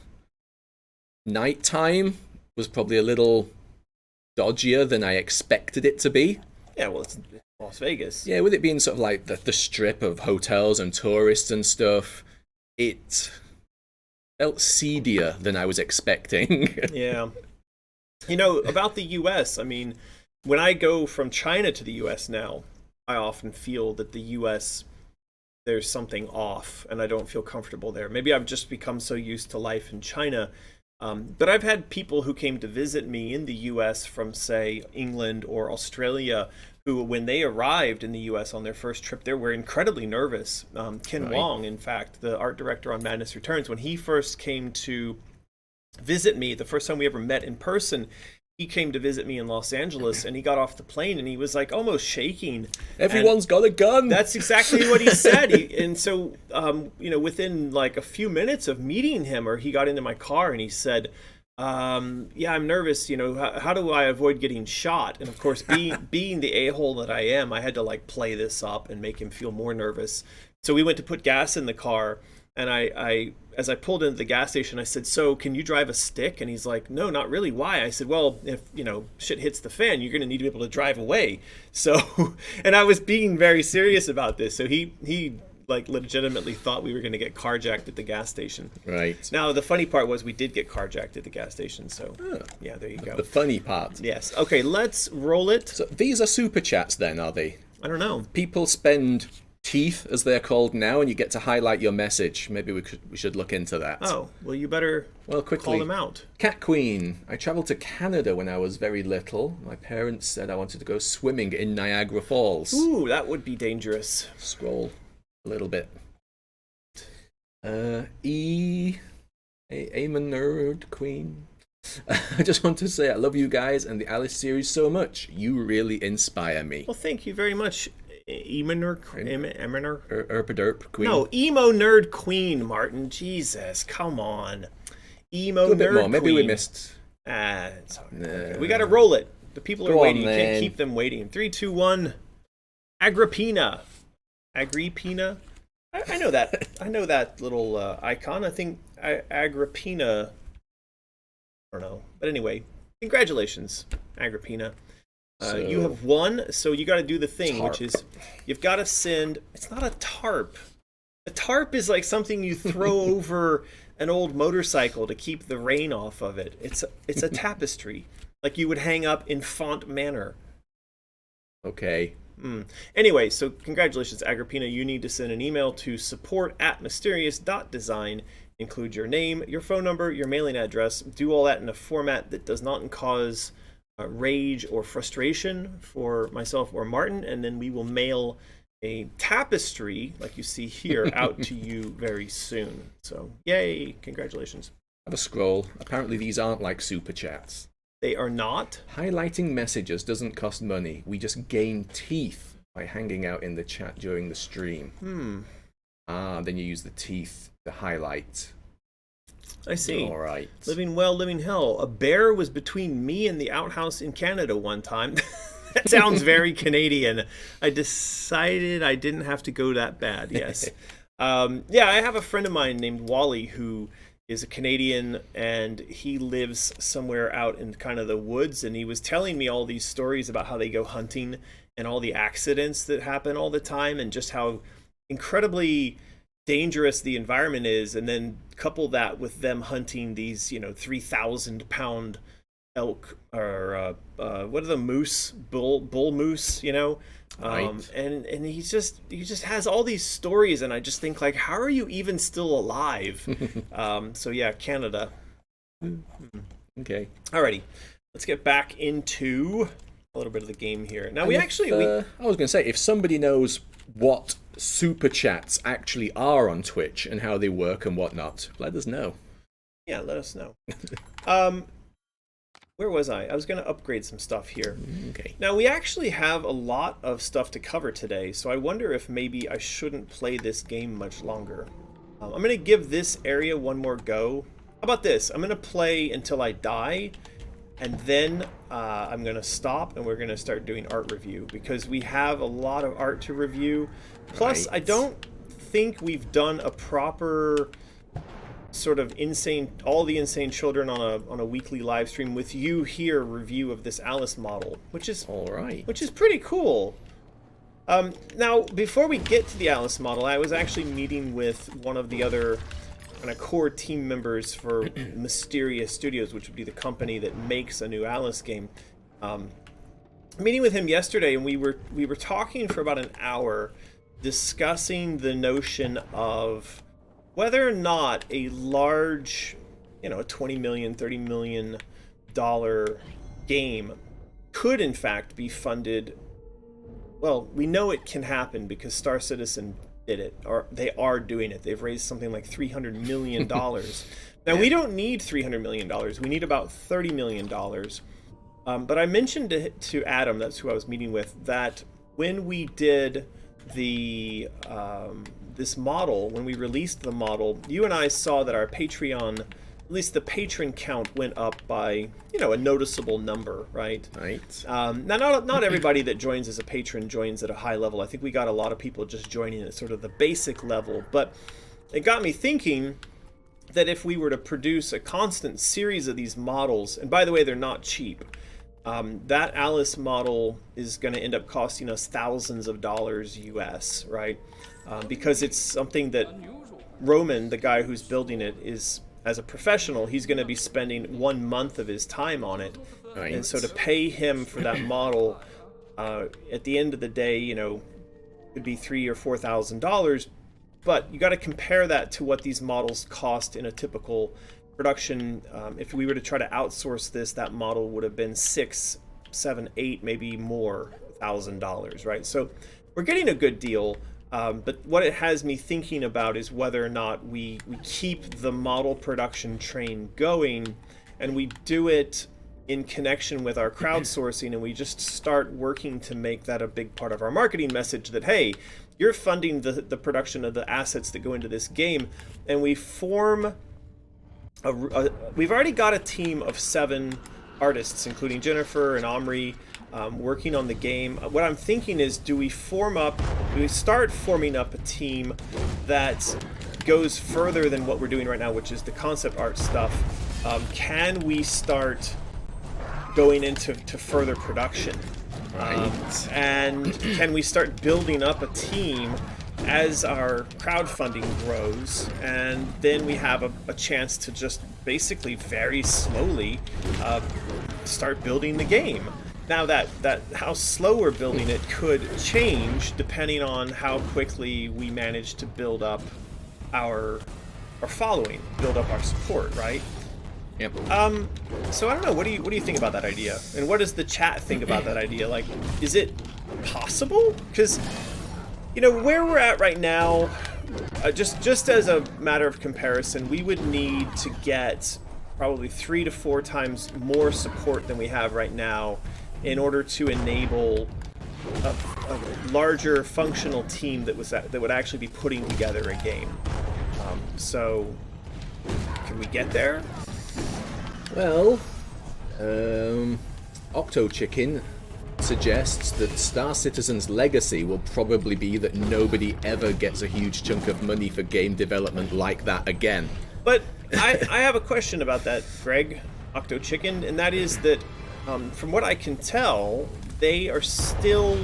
nighttime was probably a little dodgier than I expected it to be. Yeah, well, it's Las Vegas. Yeah, with it being sort of like the strip of hotels and tourists and stuff, it felt seedier than I was expecting. Yeah. You know, about the U.S., I mean, when I go from China to the U.S. now, I often feel that the U.S., there's something off, and I don't feel comfortable there. Maybe I've just become so used to life in China. But I've had people who came to visit me in the U.S. from, say, England or Australia, who, when they arrived in the U.S. on their first trip there, were incredibly nervous. Ken Wong, in fact, the art director on Madness Returns, when he first came to visit me, the first time we ever met in person, he came to visit me in Los Angeles, and he got off the plane, and he was like almost shaking. Everyone's got a gun. That's exactly what he said. And so, you know, within like a few minutes of meeting him, or he got into my car and he said, yeah, I'm nervous. You know, how do I avoid getting shot? And of course, being the a-hole that I am, I had to like play this up and make him feel more nervous. So we went to put gas in the car, and I as I pulled into the gas station, I said, so can you drive a stick? And he's like, no, not really. Why? I said, well, if, you know, shit hits the fan, you're going to need to be able to drive away. So, and I was being very serious about this. So he like legitimately thought we were going to get carjacked at the gas station. Right. Now, the funny part was we did get carjacked at the gas station. So, yeah, there you go. The funny part. Yes. Okay, let's roll it. So these are super chats then, are they? I don't know. People spend teeth, as they're called now, and you get to highlight your message. Maybe we should look into that. Oh, well, you better quickly call them out. Cat Queen. I travelled to Canada when I was very little. My parents said I wanted to go swimming in Niagara Falls. Ooh, that would be dangerous. Scroll a little bit. Amen Nerd Queen. I just want to say I love you guys and the Alice series so much. You really inspire me. Well, thank you very much, Emo Erpaderp Queen. No, Emo Nerd Queen, Martin. Jesus, come on. Emo Nerd Queen. Maybe we missed. It's okay. We got to roll it. The people are waiting. You can't keep them waiting. 3, 2, 1. Agrippina. Agrippina? I know that. I know that little icon. I think Agrippina. I don't know. But anyway, congratulations, Agrippina. You have won, so you got to do the thing, which is you've got to send. It's not a tarp. A tarp is like something you throw over an old motorcycle to keep the rain off of it. It's a tapestry, like you would hang up in Font Manor. Okay. Anyway, so congratulations, Agrippina. You need to send an email to support@mysterious.design. Include your name, your phone number, your mailing address. Do all that in a format that does not cause rage or frustration for myself or Martin, and then we will mail a tapestry, like you see here, out to you very soon. So, yay! Congratulations. Have a scroll. Apparently these aren't like super chats. They are not? Highlighting messages doesn't cost money. We just gain teeth by hanging out in the chat during the stream. Then you use the teeth to highlight. I see. All right. Living well, living hell. A bear was between me and the outhouse in Canada one time. That sounds very Canadian. I decided I didn't have to go that bad. Yes. Yeah, I have a friend of mine named Wally who is a Canadian, and he lives somewhere out in kind of the woods, and he was telling me all these stories about how they go hunting and all the accidents that happen all the time, and just how incredibly dangerous the environment is. And then couple that with them hunting these 3,000-pound elk, or what are the moose, bull moose, Right. and he just has all these stories, and I just think, like, how are you even still alive? So yeah, Canada. Okay. Alrighty, let's get back into a little bit of the game here. Now, I was going to say, if somebody knows what super chats actually are on Twitch and how they work and whatnot, let us know. Yeah, let us know. Where was I? I was going to upgrade some stuff here. Okay. Now, we actually have a lot of stuff to cover today, so I wonder if maybe I shouldn't play this game much longer. I'm going to give this area one more go. How about this? I'm going to play until I die, and then I'm going to stop, and we're going to start doing art review, because we have a lot of art to review. Plus, Right. I don't think we've done a proper sort of all the insane children on a weekly live stream with you here review of this Alice model, which is All right. pretty cool. Now, before we get to the Alice model, I was actually meeting with one of the other kind of core team members for Mysterious Studios, which would be the company that makes a new Alice game. Meeting with him yesterday, and we were talking for about an hour, discussing the notion of whether or not a large, $20 million, $30 million game could in fact be funded. Well, we know it can happen because Star Citizen did it, or they are doing it. They've raised something like $300 million. Now, we don't need $300 million. We need about $30 million. But I mentioned to Adam, that's who I was meeting with, that when we did the this model, when we released the model, you and I saw that our Patreon, at least the patron count, went up by a noticeable number, right? Right. Now, not everybody that joins as a patron joins at a high level. I think we got a lot of people just joining at sort of the basic level, but it got me thinking that if we were to produce a constant series of these models, and by the way, they're not cheap. That Alice model is going to end up costing us thousands of dollars US, right? Because it's something that Roman, the guy who's building it, is, as a professional, he's going to be spending 1 month of his time on it. Right. And so to pay him for that model, at the end of the day, it'd be $3,000 or $4,000. But you got to compare that to what these models cost in a typical production. If we were to try to outsource this, that model would have been $6,000, $7,000, $8,000, maybe more $1,000, right? So we're getting a good deal. But what it has me thinking about is whether or not we keep the model production train going, and we do it in connection with our crowdsourcing, and we just start working to make that a big part of our marketing message, that, hey, you're funding the production of the assets that go into this game, and we form we've already got a team of 7 artists, including Jennifer and Omri, working on the game. What I'm thinking is, do we start forming up a team that goes further than what we're doing right now, which is the concept art stuff? Can we start going into further production? Right. And can we start building up a team as our crowdfunding grows, and then we have a chance to just basically very slowly start building the game. Now that how slow we're building it could change depending on how quickly we manage to build up our following, build up our support, right? Yep. So I don't know. What do you think about that idea? And what does the chat think about that idea? Like, is it possible? Because where we're at right now, just as a matter of comparison, we would need to get probably 3 to 4 times more support than we have right now in order to enable a larger functional team that would actually be putting together a game. So can we get there? Well, Octo Chicken suggests that Star Citizen's legacy will probably be that nobody ever gets a huge chunk of money for game development like that again. But I have a question about that, Greg, Octo Chicken, and that is that from what I can tell, they are still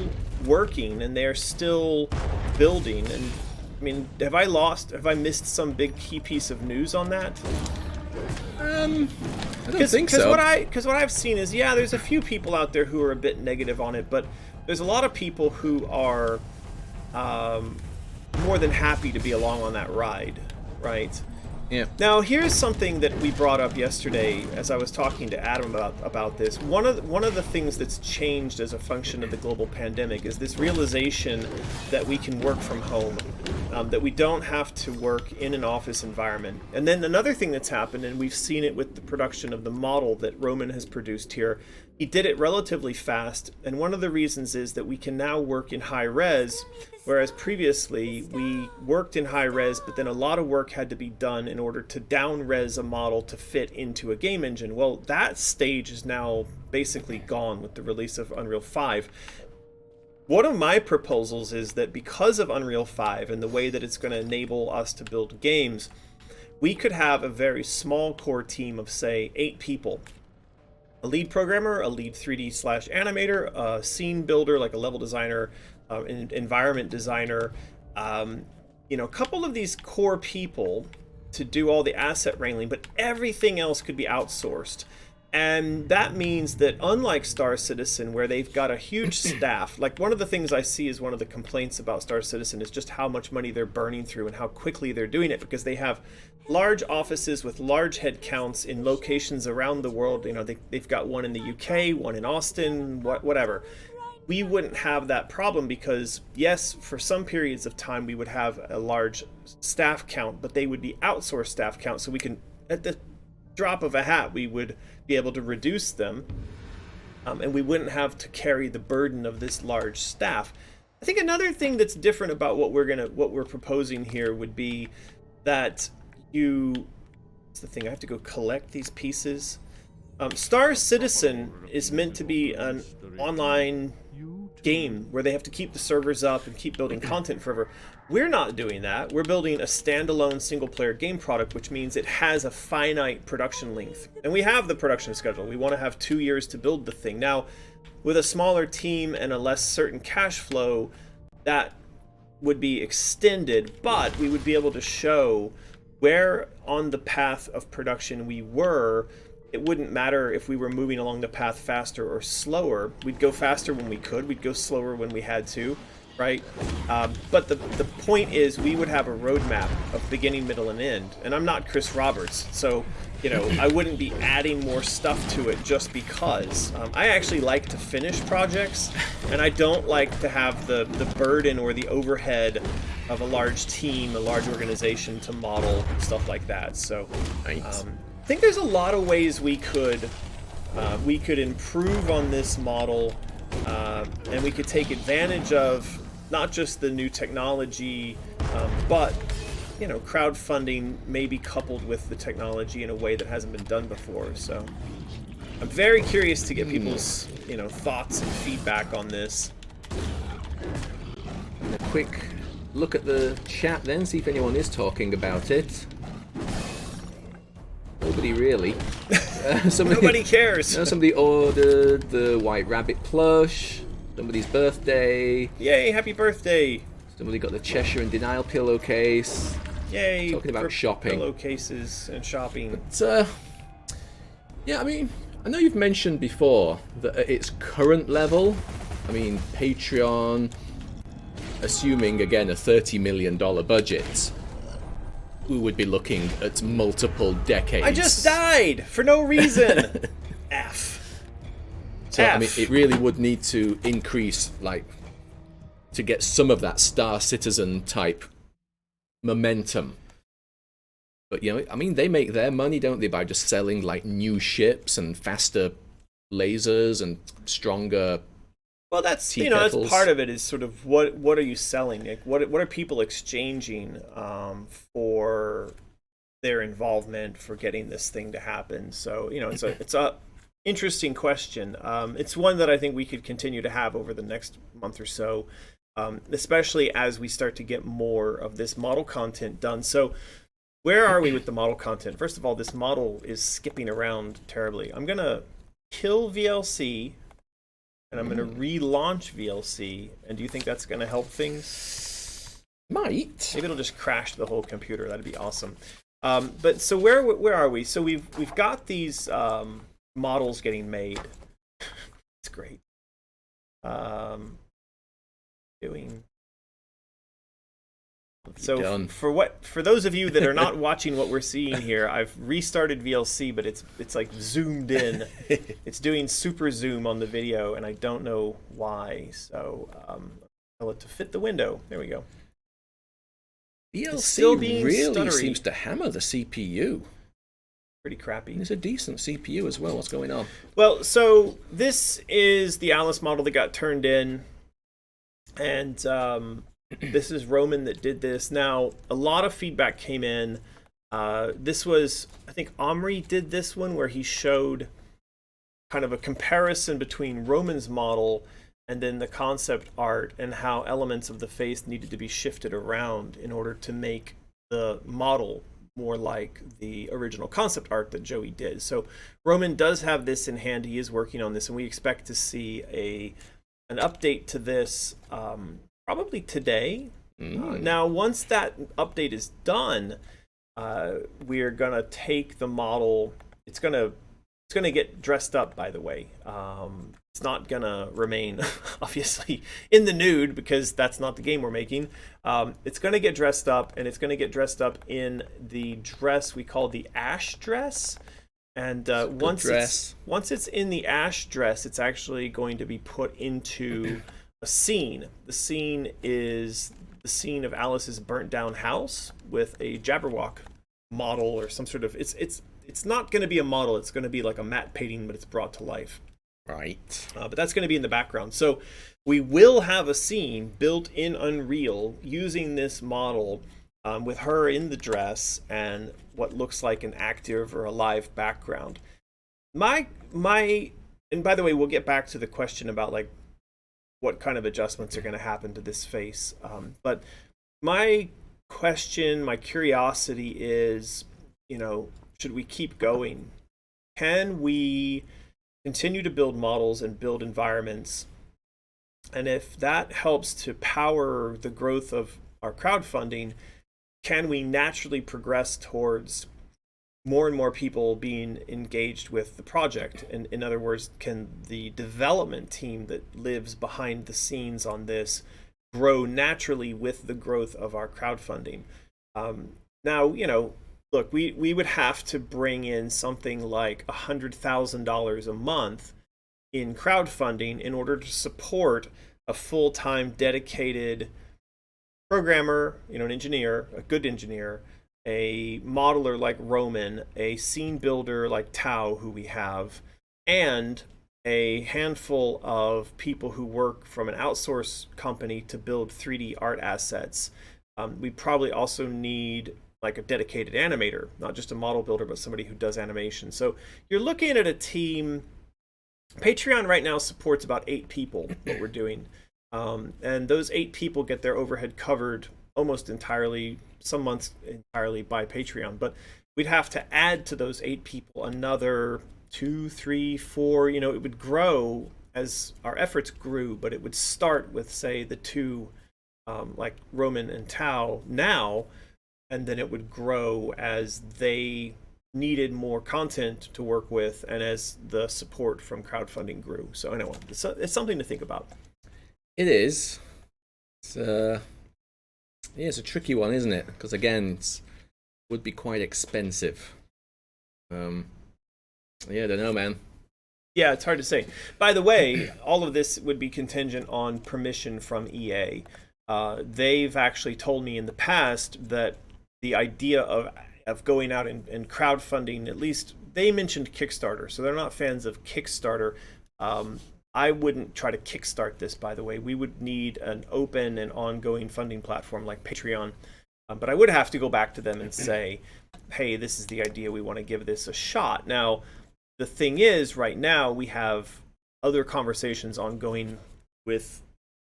working and they are still building. And I mean, have I missed some big key piece of news on that? I don't think so. Because what I've seen is, yeah, there's a few people out there who are a bit negative on it, but there's a lot of people who are more than happy to be along on that ride, right? Yeah. Now, here's something that we brought up yesterday as I was talking to Adam about this. One of the things that's changed as a function of the global pandemic is this realization that we can work from home, that we don't have to work in an office environment. And then another thing that's happened, and we've seen it with the production of the model that Roman has produced here, he did it relatively fast, and one of the reasons is that we can now work in high res, whereas previously we worked in high res, but then a lot of work had to be done in order to down res a model to fit into a game engine. Well, that stage is now basically gone with the release of Unreal 5. One of my proposals is that because of Unreal 5 and the way that it's going to enable us to build games, we could have a very small core team of, say, 8 people. A lead programmer, a lead 3D/animator, a scene builder, like a level designer, an environment designer, a couple of these core people to do all the asset wrangling, but everything else could be outsourced. And that means that unlike Star Citizen, where they've got a huge staff, like one of the things I see is one of the complaints about Star Citizen is just how much money they're burning through and how quickly they're doing it, because they have large offices with large headcounts in locations around the world. They've got one in the UK, one in Austin, whatever. We wouldn't have that problem because, yes, for some periods of time we would have a large staff count, but they would be outsourced staff count, so we can, at the drop of a hat, we would be able to reduce them, and we wouldn't have to carry the burden of this large staff. I think another thing that's different about what we're proposing here would be that what's the thing? I have to go collect these pieces. Star Citizen is meant to be an online game where they have to keep the servers up and keep building content forever. We're not doing that. We're building a standalone single-player game product, which means it has a finite production length. And we have the production schedule. We want to have 2 years to build the thing. Now, with a smaller team and a less certain cash flow, that would be extended, but we would be able to show where on the path of production we were. It wouldn't matter if we were moving along the path faster or slower. We'd go faster when we could. We'd go slower when we had to, right? But the point is we would have a roadmap of beginning, middle, and end. And I'm not Chris Roberts, so I wouldn't be adding more stuff to it just because. I actually like to finish projects, and I don't like to have the burden or the overhead of a large team, a large organization to model stuff like that. So Nice. I think there's a lot of ways we could improve on this model, and we could take advantage of not just the new technology, but crowdfunding maybe coupled with the technology in a way that hasn't been done before. So I'm very curious to get people's thoughts and feedback on this. A quick look at the chat then, see if anyone is talking about it. Nobody really. Nobody cares. Somebody ordered the White Rabbit plush. Somebody's birthday. Yay, happy birthday. Somebody got the Cheshire and Denial pillowcase. Yay. Talking about shopping. Pillowcases and shopping. But, yeah, I mean, I know you've mentioned before that at its current level, I mean, Patreon, assuming, again, a $30 million budget, we would be looking at multiple decades. I just died for no reason. F. So, I mean, it really would need to increase, to get some of that Star Citizen type momentum. But, I mean, they make their money, don't they, by just selling, new ships and faster lasers and stronger. Well, that's that's part of it. Is sort of what are you selling? Like, what are people exchanging for their involvement for getting this thing to happen? So it's a interesting question. It's one that I think we could continue to have over the next month or so, especially as we start to get more of this model content done. So where are we with the model content? First of all, this model is skipping around terribly. I'm going to kill VLC, and I'm going to relaunch VLC. And do you think that's going to help things? Might. Maybe it'll just crash the whole computer. That'd be awesome. But so where are we? So we've got these models getting made. It's great. So for those of you that are not watching what we're seeing here, I've restarted VLC, but it's like zoomed in. It's doing super zoom on the video, and I don't know why. So tell it to fit the window. There we go. VLC really seems to hammer the CPU. Pretty crappy. It's a decent CPU as well. What's going on? Well, so this is the Alice model that got turned in, and this is Roman that did this. Now, a lot of feedback came in. This was, I think Omri did this one where he showed kind of a comparison between Roman's model and then the concept art and how elements of the face needed to be shifted around in order to make the model more like the original concept art that Joey did. So Roman does have this in hand. He is working on this, and we expect to see an update to this probably today. Now, once that update is done, we're gonna take the model. It's gonna get dressed up, by the way. It's not gonna remain obviously in the nude because that's not the game we're making. It's gonna get dressed up, and it's gonna get dressed up in the dress we call the ash dress. And once it's in the ash dress, it's actually going to be put into a scene. The scene is the scene of Alice's burnt down house with a Jabberwock model or some sort of. It's not going to be a model. It's going to be like a matte painting, but it's brought to life. Right. But that's going to be in the background. So we will have a scene built in Unreal using this model with her in the dress and what looks like an active or a live background. And by the way, we'll get back to the question about like what kind of adjustments are going to happen to this face. But my question, my curiosity is, should we keep going? Can we continue to build models and build environments? And if that helps to power the growth of our crowdfunding, can we naturally progress towards more and more people being engaged with the project? And in other words, can the development team that lives behind the scenes on this grow naturally with the growth of our crowdfunding? Now, look, we would have to bring in something like $100,000 a month in crowdfunding in order to support a full-time dedicated programmer, an engineer, a good engineer, a modeler like Roman, a scene builder like Tao, who we have, and a handful of people who work from an outsourced company to build 3D art assets. We probably also need like a dedicated animator, not just a model builder, but somebody who does animation. So you're looking at a team. Patreon right now supports about 8 people, what we're doing. And those 8 people get their overhead covered almost entirely, some months entirely by Patreon. But we'd have to add to those 8 people another 2, 3, 4. It would grow as our efforts grew, but it would start with, say, the 2, like Roman and Tao now, and then it would grow as they needed more content to work with and as the support from crowdfunding grew. So anyway, it's something to think about. It is. It's a tricky one, isn't it? Because again, it would be quite expensive. I don't know, man. Yeah, it's hard to say. By the way, all of this would be contingent on permission from EA. They've actually told me in the past that the idea of going out and crowdfunding, at least they mentioned Kickstarter, so they're not fans of Kickstarter. I wouldn't try to kickstart this, by the way. We would need an open and ongoing funding platform like Patreon. But I would have to go back to them and say, hey, this is the idea. We want to give this a shot. Now, the thing is, right now, we have other conversations ongoing with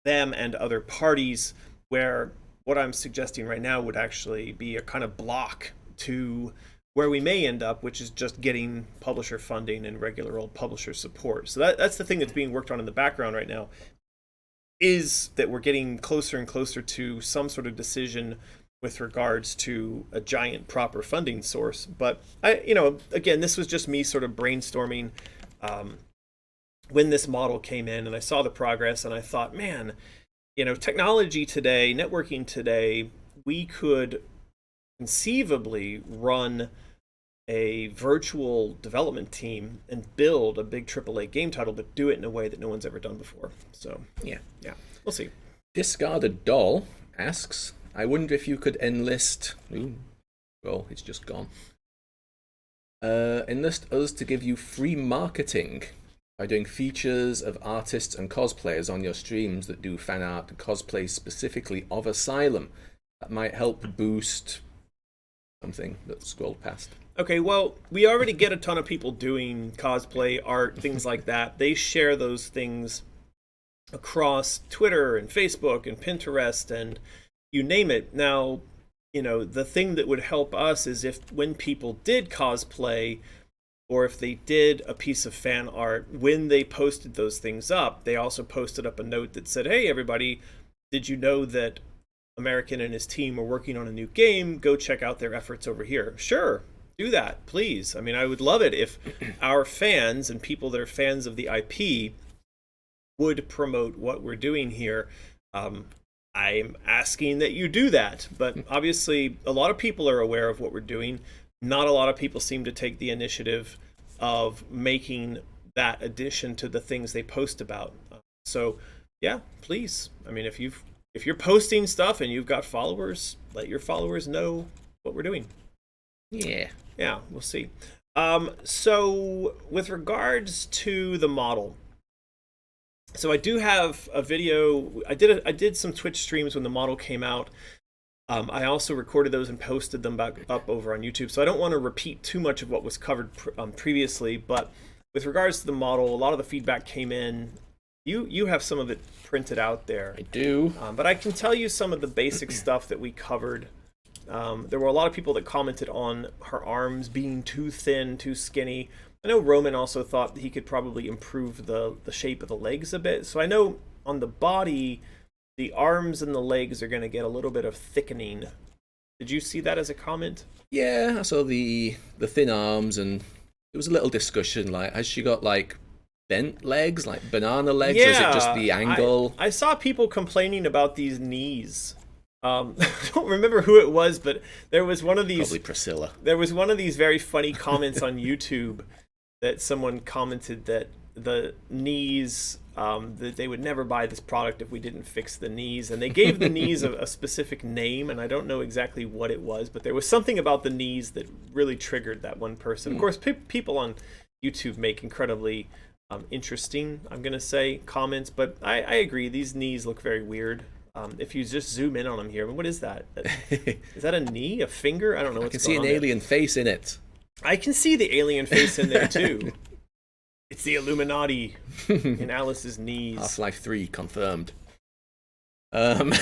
them and other parties where what I'm suggesting right now would actually be a kind of block to where we may end up, which is just getting publisher funding and regular old publisher support. So that's the thing that's being worked on in the background right now, is that we're getting closer and closer to some sort of decision with regards to a giant proper funding source. But again, this was just me sort of brainstorming when this model came in, and I saw the progress, and I thought, man, technology today, networking today, we could conceivably run a virtual development team and build a big AAA game title, but do it in a way that no one's ever done before. So yeah, we'll see. Discarded Doll asks, I wonder if you could enlist... well, it's just gone. Enlist us to give you free marketing by doing features of artists and cosplayers on your streams that do fan art and cosplay specifically of Asylum. That might help boost something that scrolled past. Okay, well, we already get a ton of people doing cosplay, art, things like that. They share those things across Twitter and Facebook and Pinterest and you name it. Now, the thing that would help us is if when people did cosplay or if they did a piece of fan art, when they posted those things up, they also posted up a note that said, hey, everybody, did you know that American and his team are working on a new game? Go check out their efforts over here. Sure. Do that, please. I mean, I would love it if our fans and people that are fans of the IP would promote what we're doing here. I'm asking that you do that, but obviously a lot of people are aware of what we're doing. Not a lot of people seem to take the initiative of making that addition to the things they post about. So yeah, please. I mean, if you're posting stuff and you've got followers, let your followers know what we're doing. Yeah, we'll see. So with regards to the model, so I do have a video. I did some Twitch streams when the model came out. I also recorded those and posted them back up over on YouTube. So I don't want to repeat too much of what was covered previously. But with regards to the model, a lot of the feedback came in. You have some of it printed out there. I do. But I can tell you some of the basic stuff that we covered. There were a lot of people that commented on her arms being too thin, too skinny. I know Roman also thought that he could probably improve the shape of the legs a bit. So I know on the body, the arms and the legs are going to get a little bit of thickening. Did you see that as a comment? Yeah, I saw the thin arms, and there was a little discussion, like, has she got, like, bent legs, like banana legs, or is it just the angle? I saw people complaining about these knees. I don't remember who it was, but there was one of these... Probably Priscilla. There was one of these very funny comments on YouTube that someone commented that the knees, that they would never buy this product if we didn't fix the knees. And they gave the knees a specific name, and I don't know exactly what it was, but there was something about the knees that really triggered that one person. Of course, people on YouTube make incredibly interesting, I'm going to say, comments, but I agree, these knees look very weird. If you just zoom in on them here, what is that? Is that a knee? A finger? I don't know what's going on. I can see an alien face in it. I can see the alien face in there too. It's the Illuminati in Alice's knees. Half-Life 3 confirmed. So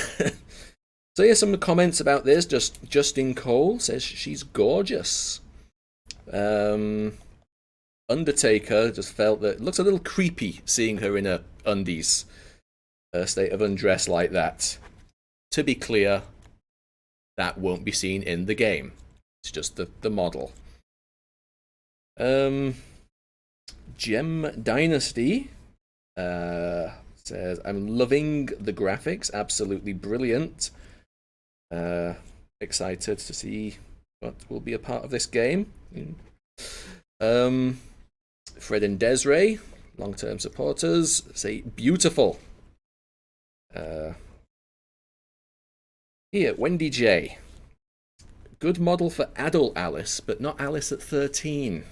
yeah, some comments about this. Justin Cole says she's gorgeous. Undertaker just felt that it looks a little creepy seeing her in a undies state of undress like that. To be clear, that won't be seen in the game. It's just the model. Gem Dynasty says, I'm loving the graphics, absolutely brilliant. Excited to see what will be a part of this game. Fred and Desiree, long-term supporters, say beautiful. Here, Wendy J. Good model for adult Alice, but not Alice at 13.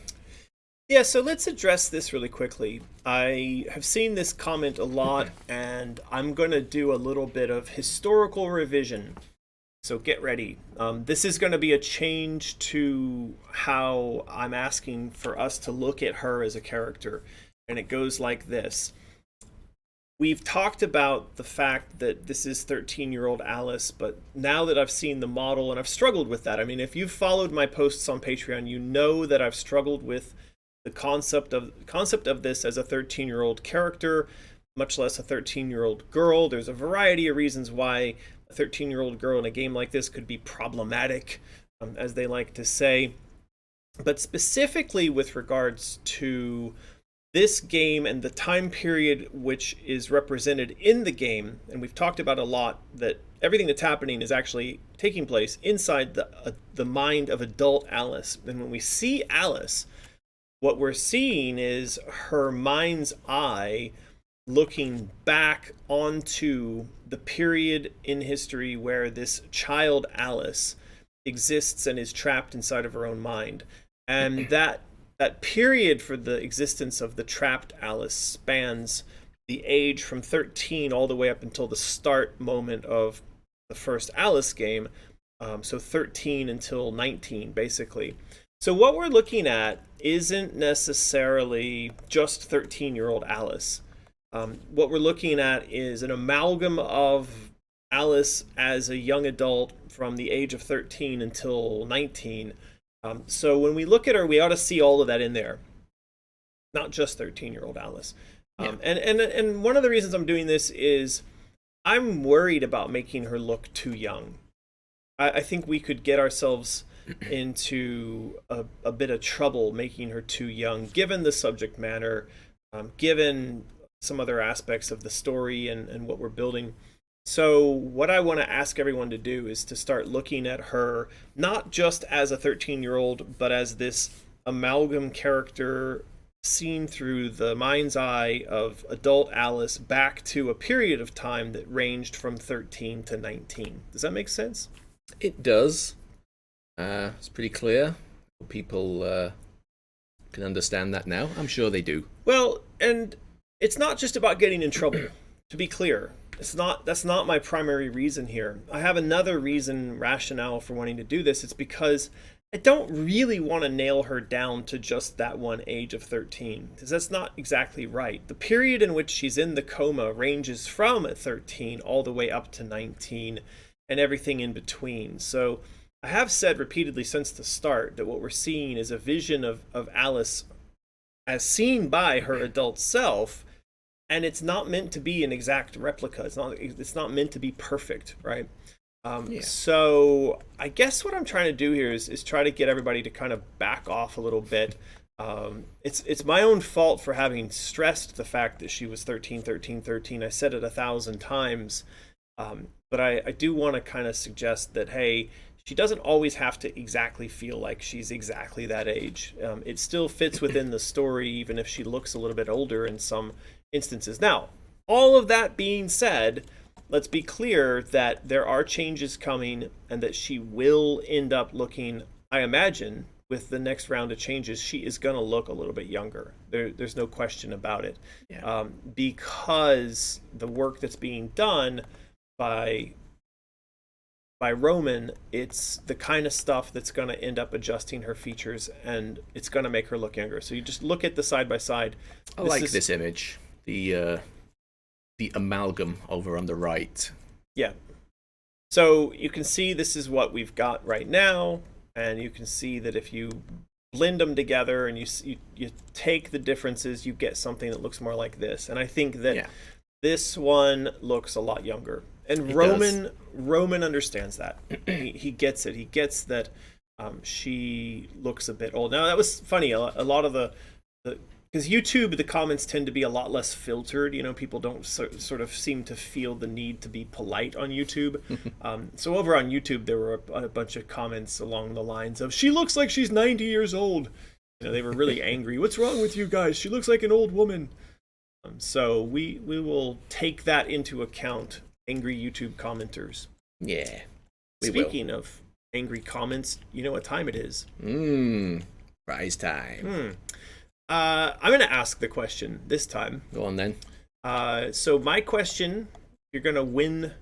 Yeah, so let's address this really quickly. I have seen this comment a lot, and I'm going to do a little bit of historical revision. So get ready. This is going to be a change to how I'm asking for us to look at her as a character. And it goes like this. we've talked about the fact that this is 13-year-old Alice, but now that I've seen the model, and I've struggled with that. I mean, if you've followed my posts on Patreon, you know that I've struggled with the concept of this as a 13-year-old character, much less a 13-year-old girl. There's a variety of reasons why a 13-year-old girl in a game like this could be problematic, as they like to say. But specifically with regards to this game and the time period which is represented in the game, and we've talked about a lot that everything that's happening is actually taking place inside the mind of adult Alice. And when we see Alice, what we're seeing is her mind's eye looking back onto the period in history where this child Alice exists and is trapped inside of her own mind. And that period for the existence of the trapped Alice spans the age from 13 all the way up until the start moment of the first Alice game. So 13 until 19, basically. So what we're looking at isn't necessarily just 13-year-old Alice. What we're looking at is an amalgam of Alice as a young adult from the age of 13 until 19. So when we look at her, we ought to see all of that in there, not just 13-year-old Alice. And one of the reasons I'm doing this is I'm worried about making her look too young. I think we could get ourselves into a bit of trouble making her too young, given the subject matter, given some other aspects of the story and what we're building. So what I want to ask everyone to do is to start looking at her not just as a 13-year-old, but as this amalgam character seen through the mind's eye of adult Alice back to a period of time that ranged from 13 to 19. Does that make sense? It does. It's pretty clear. People can understand that now. I'm sure they do. Well, and it's not just about getting in trouble, to be clear. That's not my primary reason here. I have another rationale for wanting to do this. It's because I don't really want to nail her down to just that one age of 13, because that's not exactly right. The period in which she's in the coma ranges from 13 all the way up to 19 and everything in between. So I have said repeatedly since the start that what we're seeing is a vision of Alice as seen by her adult self. And it's not meant to be an exact replica. It's not meant to be perfect, right? So I guess what I'm trying to do here is try to get everybody to kind of back off a little bit. It's my own fault for having stressed the fact that she was 13. I said it 1,000 times. But I do want to kind of suggest that, hey, she doesn't always have to exactly feel like she's exactly that age. It still fits within the story, even if she looks a little bit older in some instances. Now, all of that being said, let's be clear that there are changes coming and that she will end up looking, I imagine, with the next round of changes, she is going to look a little bit younger. There's no question about it. Yeah. Because the work that's being done by Roman, it's the kind of stuff that's going to end up adjusting her features, and it's going to make her look younger. So you just look at the side by side. I like this image. The amalgam over on the right. Yeah. So you can see this is what we've got right now, and you can see that if you blend them together and you take the differences, you get something that looks more like this. And I think that this one looks a lot younger. And Roman understands that. He gets it. He gets that she looks a bit old. Now, that was funny. A lot of the because YouTube, the comments tend to be a lot less filtered. You know, people don't sort of seem to feel the need to be polite on YouTube. So over on YouTube, there were a bunch of comments along the lines of, she looks like she's 90 years old. You know, they were really angry. What's wrong with you guys? She looks like an old woman. So we will take that into account, angry YouTube commenters. Yeah. Speaking of angry comments, you know what time it is. Prize time. I'm going to ask the question this time. Go on then. So my question, you're going to win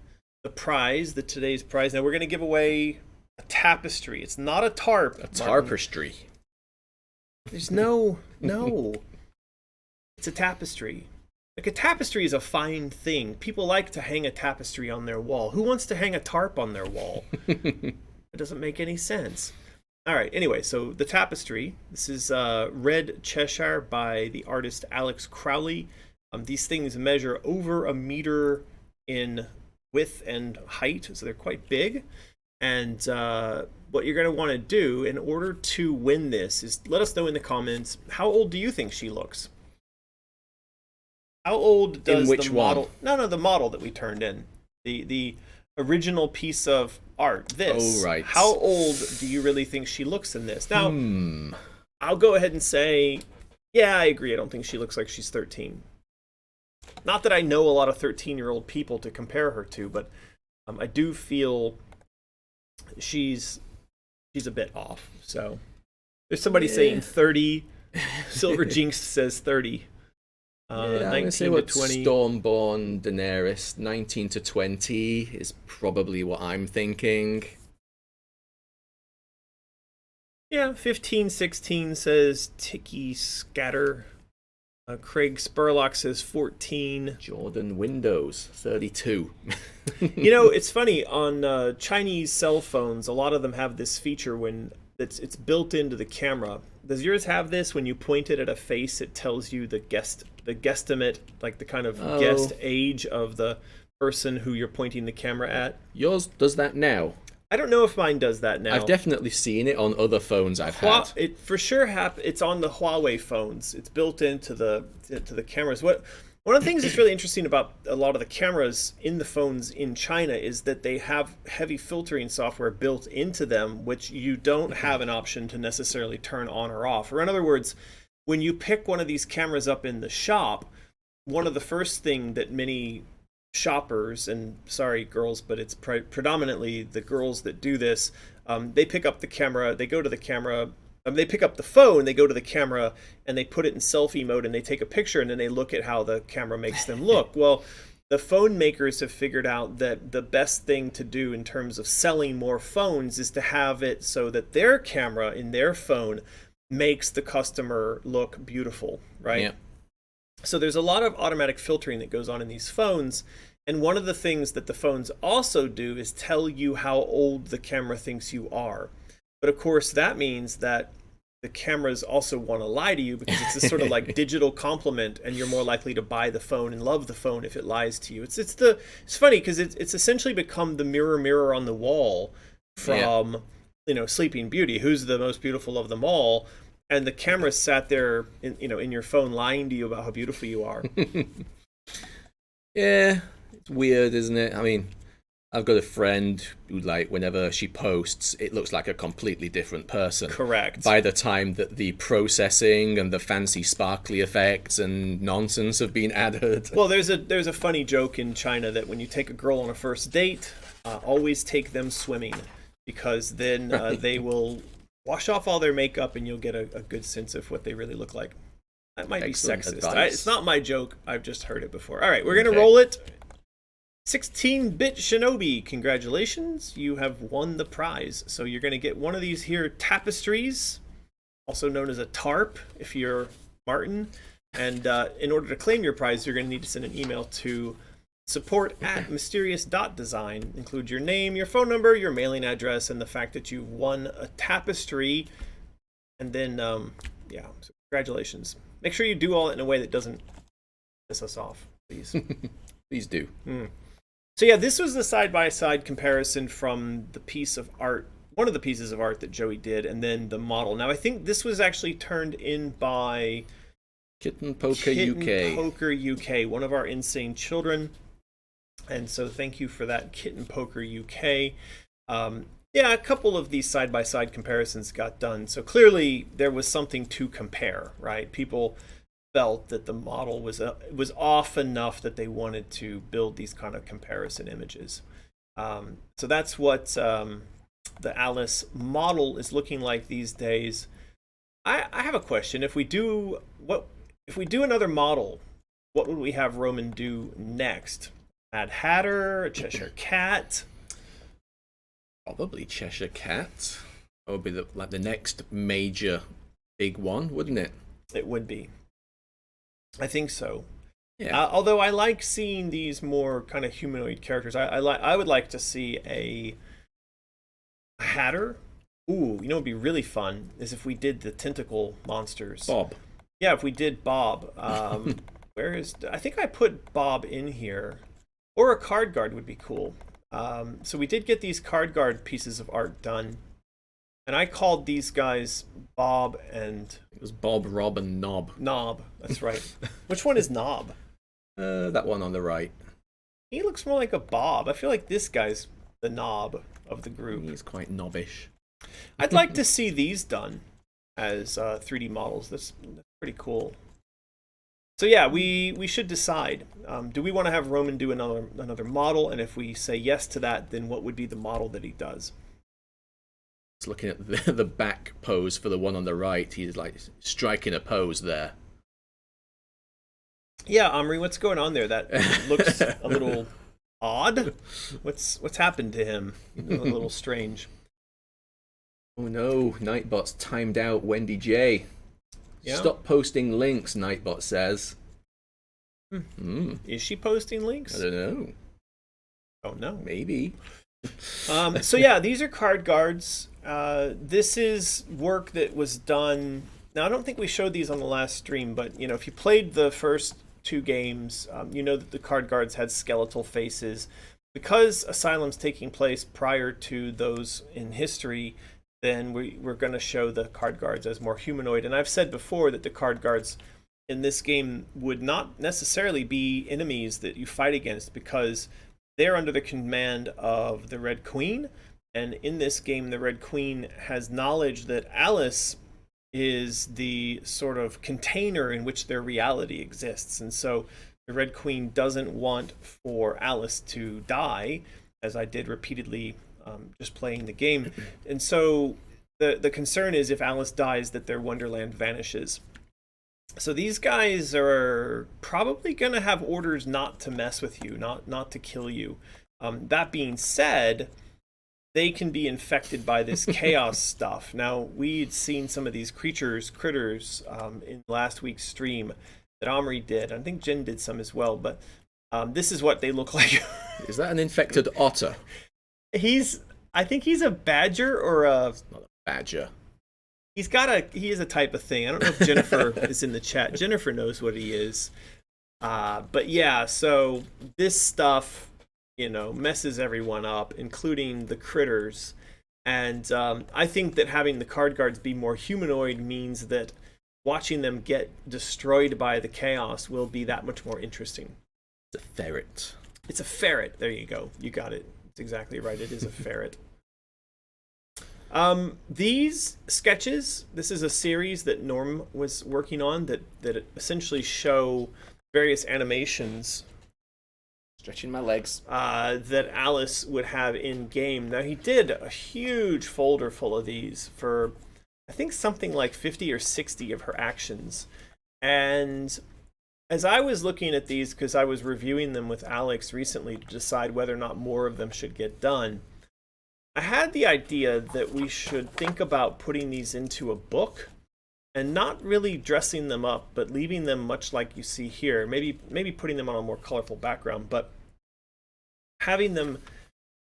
the prize, today's prize. Now we're going to give away a tapestry. It's not a tarp. A tapestry. There's no. It's a tapestry. Like a tapestry is a fine thing. People like to hang a tapestry on their wall. Who wants to hang a tarp on their wall? It doesn't make any sense. All right, anyway, so the tapestry. This is Red Cheshire by the artist Alex Crowley. These things measure over a meter in width and height, so they're quite big. And what you're going to want to do in order to win this is let us know in the comments, how old do you think she looks? How old does the model? No, the model that we turned in. The original piece of art. This. Oh, right. How old do you really think she looks in this? Now, I'll go ahead and say, yeah, I agree. I don't think she looks like she's 13. Not that I know a lot of 13-year-old people to compare her to, but I do feel she's a bit off. So there's somebody saying 30. Silver Jinx says 30. I'm gonna say 20. Stormborn Daenerys, 19 to 20 is probably what I'm thinking. Yeah, 15, 16 says Tiki Scatter. Craig Spurlock says 14. Jordan Windows, 32. You know, it's funny, on Chinese cell phones, a lot of them have this feature when it's built into the camera. Does yours have this? When you point it at a face, it tells you the guesstimate, like the kind of guessed age of the person who you're pointing the camera at? Yours does that now? I don't know if mine does that now. I've definitely seen it on other phones I've had. It for sure it's on the Huawei phones. It's built into the cameras. One of the things that's really interesting about a lot of the cameras in the phones in China is that they have heavy filtering software built into them, which you don't have an option to necessarily turn on or off. Or in other words, when you pick one of these cameras up in the shop, one of the first thing that many shoppers, and sorry girls, but it's predominantly the girls that do this, they pick up the camera, they go to the camera, they pick up the phone, they go to the camera, and they put it in selfie mode, and they take a picture, and then they look at how the camera makes them look. Well, the phone makers have figured out that the best thing to do in terms of selling more phones is to have it so that their camera in their phone makes the customer look beautiful, right? Yeah. So there's a lot of automatic filtering that goes on in these phones, and one of the things that the phones also do is tell you how old the camera thinks you are. But of course, that means that the cameras also want to lie to you because it's this sort of like digital compliment, and you're more likely to buy the phone and love the phone if it lies to you. It's funny because it's essentially become the mirror on the wall from Sleeping Beauty, who's the most beautiful of them all, and the camera sat there in your phone lying to you about how beautiful you are. Yeah, it's weird, isn't it? I mean, I've got a friend who, like, whenever she posts, it looks like a completely different person. Correct. By the time that the processing and the fancy sparkly effects and nonsense have been added. Well, there's a funny joke in China that when you take a girl on a first date, always take them swimming, because then they will wash off all their makeup and you'll get a good sense of what they really look like. That might Excellent be sexist. advice. It's not my joke. I've just heard it before. All right, we're going to roll it. 16-bit Shinobi, congratulations. You have won the prize. So you're going to get one of these here tapestries, also known as a tarp if you're Martin. And in order to claim your prize, you're going to need to send an email to support@mysterious.design. Include your name, your phone number, your mailing address, and the fact that you've won a tapestry. And then, so congratulations. Make sure you do all it in a way that doesn't piss us off, please. Please do. So yeah, this was the side-by-side comparison from the piece of art, one of the pieces of art that Joey did, and then the model. Now, I think this was actually turned in by Kitten Poker UK. Poker UK, one of our insane children. And so thank you for that, Kitten Poker UK. A couple of these side-by-side comparisons got done. So clearly there was something to compare, right? People felt that the model was off enough that they wanted to build these kind of comparison images. So that's what the Alice model is looking like these days. I have a question. If we do another model, what would we have Roman do next? Mad Hatter, a Cheshire Cat? Probably Cheshire Cat. That would be the next major big one, wouldn't it? It would be. I think so. Yeah. Although I like seeing these more kind of humanoid characters. I would like to see a hatter. Ooh, you know, what'd be really fun is if we did the tentacle monsters. Bob. Yeah, if we did Bob. Where is? I think I put Bob in here, or a card guard would be cool. So we did get these card guard pieces of art done, and I called these guys Bob and. It was Bob, Rob, and Knob. Knob. That's right. Which one is Knob? That one on the right. He looks more like a Bob. I feel like this guy's the knob of the group. He's quite knobbish. I'd like to see these done as 3D models. That's pretty cool. So yeah, we should decide. Do we want to have Roman do another model? And if we say yes to that, then what would be the model that he does? Just looking at the back pose for the one on the right, he's like striking a pose there. Yeah, Omri, what's going on there? That looks a little odd. What's happened to him? A little strange. Oh no, Nightbot's timed out Wendy J. Yeah. Stop posting links, Nightbot says. Is she posting links? I don't know. Oh no. Maybe. So yeah, these are card guards. This is work that was done. Now I don't think we showed these on the last stream, but you know, if you played the first 2 games, you know that the card guards had skeletal faces. Because Asylum's taking place prior to those in history, then we're going to show the card guards as more humanoid. And I've said before that the card guards in this game would not necessarily be enemies that you fight against, because they're under the command of the Red Queen. And in this game, the Red Queen has knowledge that Alice is the sort of container in which their reality exists. And so the Red Queen doesn't want for Alice to die, as I did repeatedly just playing the game. And so the concern is if Alice dies, that their wonderland vanishes. So these guys are probably going to have orders not to mess with you, not to kill you. That being said, they can be infected by this chaos stuff. Now, we'd seen some of these critters in last week's stream that Omri did. I think Jen did some as well, but this is what they look like. Is that an infected otter? I think he's a badger or a... It's not a badger. He is a type of thing. I don't know if Jennifer is in the chat. Jennifer knows what he is. But yeah, so this stuff, you know, messes everyone up, including the critters. And I think that having the card guards be more humanoid means that watching them get destroyed by the chaos will be that much more interesting. It's a ferret. It's a ferret. There you go. You got it. It's exactly right. It is a ferret. These sketches, this is a series that Norm was working on that essentially show various animations. Stretching my legs. That Alice would have in game. Now, he did a huge folder full of these for, I think, something like 50 or 60 of her actions. And as I was looking at these, because I was reviewing them with Alex recently to decide whether or not more of them should get done, I had the idea that we should think about putting these into a book and not really dressing them up, but leaving them much like you see here. Maybe putting them on a more colorful background, but having them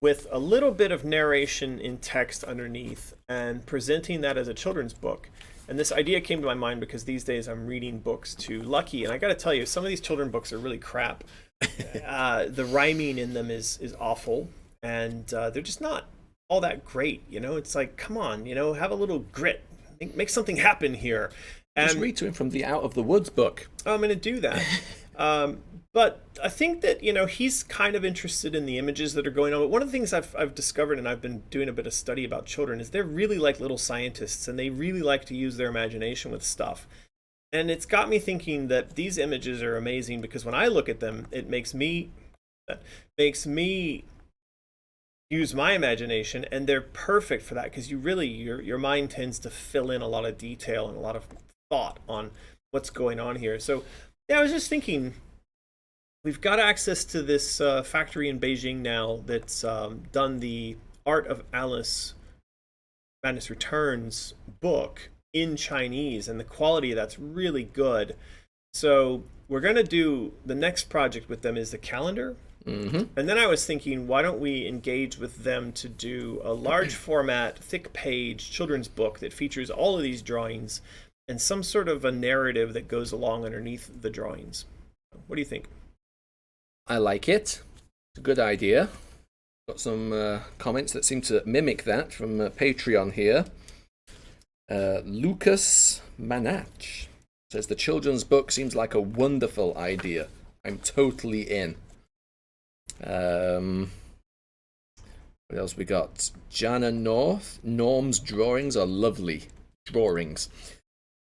with a little bit of narration in text underneath and presenting that as a children's book. And this idea came to my mind because these days I'm reading books to Lucky, and I got to tell you, some of these children books are really crap. The rhyming in them is awful, and they're just not all that great. You know, it's like, come on, you know, have a little grit, make something happen here. And just read to him from the Out of the Woods book. I'm going to do that. But I think that, you know, he's kind of interested in the images that are going on. But one of the things I've discovered, and I've been doing a bit of study about children, is they're really like little scientists, and they really like to use their imagination with stuff. And it's got me thinking that these images are amazing because when I look at them, it makes me use my imagination, and they're perfect for that because you really, your mind tends to fill in a lot of detail and a lot of thought on what's going on here. So yeah, I was just thinking, we've got access to this factory in Beijing now that's done the Art of Alice Madness Returns book in Chinese, and the quality of that's really good. So we're going to do the next project with them is the calendar. And then I was thinking, why don't we engage with them to do a large format, thick page children's book that features all of these drawings and some sort of a narrative that goes along underneath the drawings. What do you think? I like it. It's a good idea. Got some comments that seem to mimic that from Patreon here. Lucas Manach says the children's book seems like a wonderful idea. I'm totally in. What else we got? Jana North. Norm's drawings are lovely. Drawings.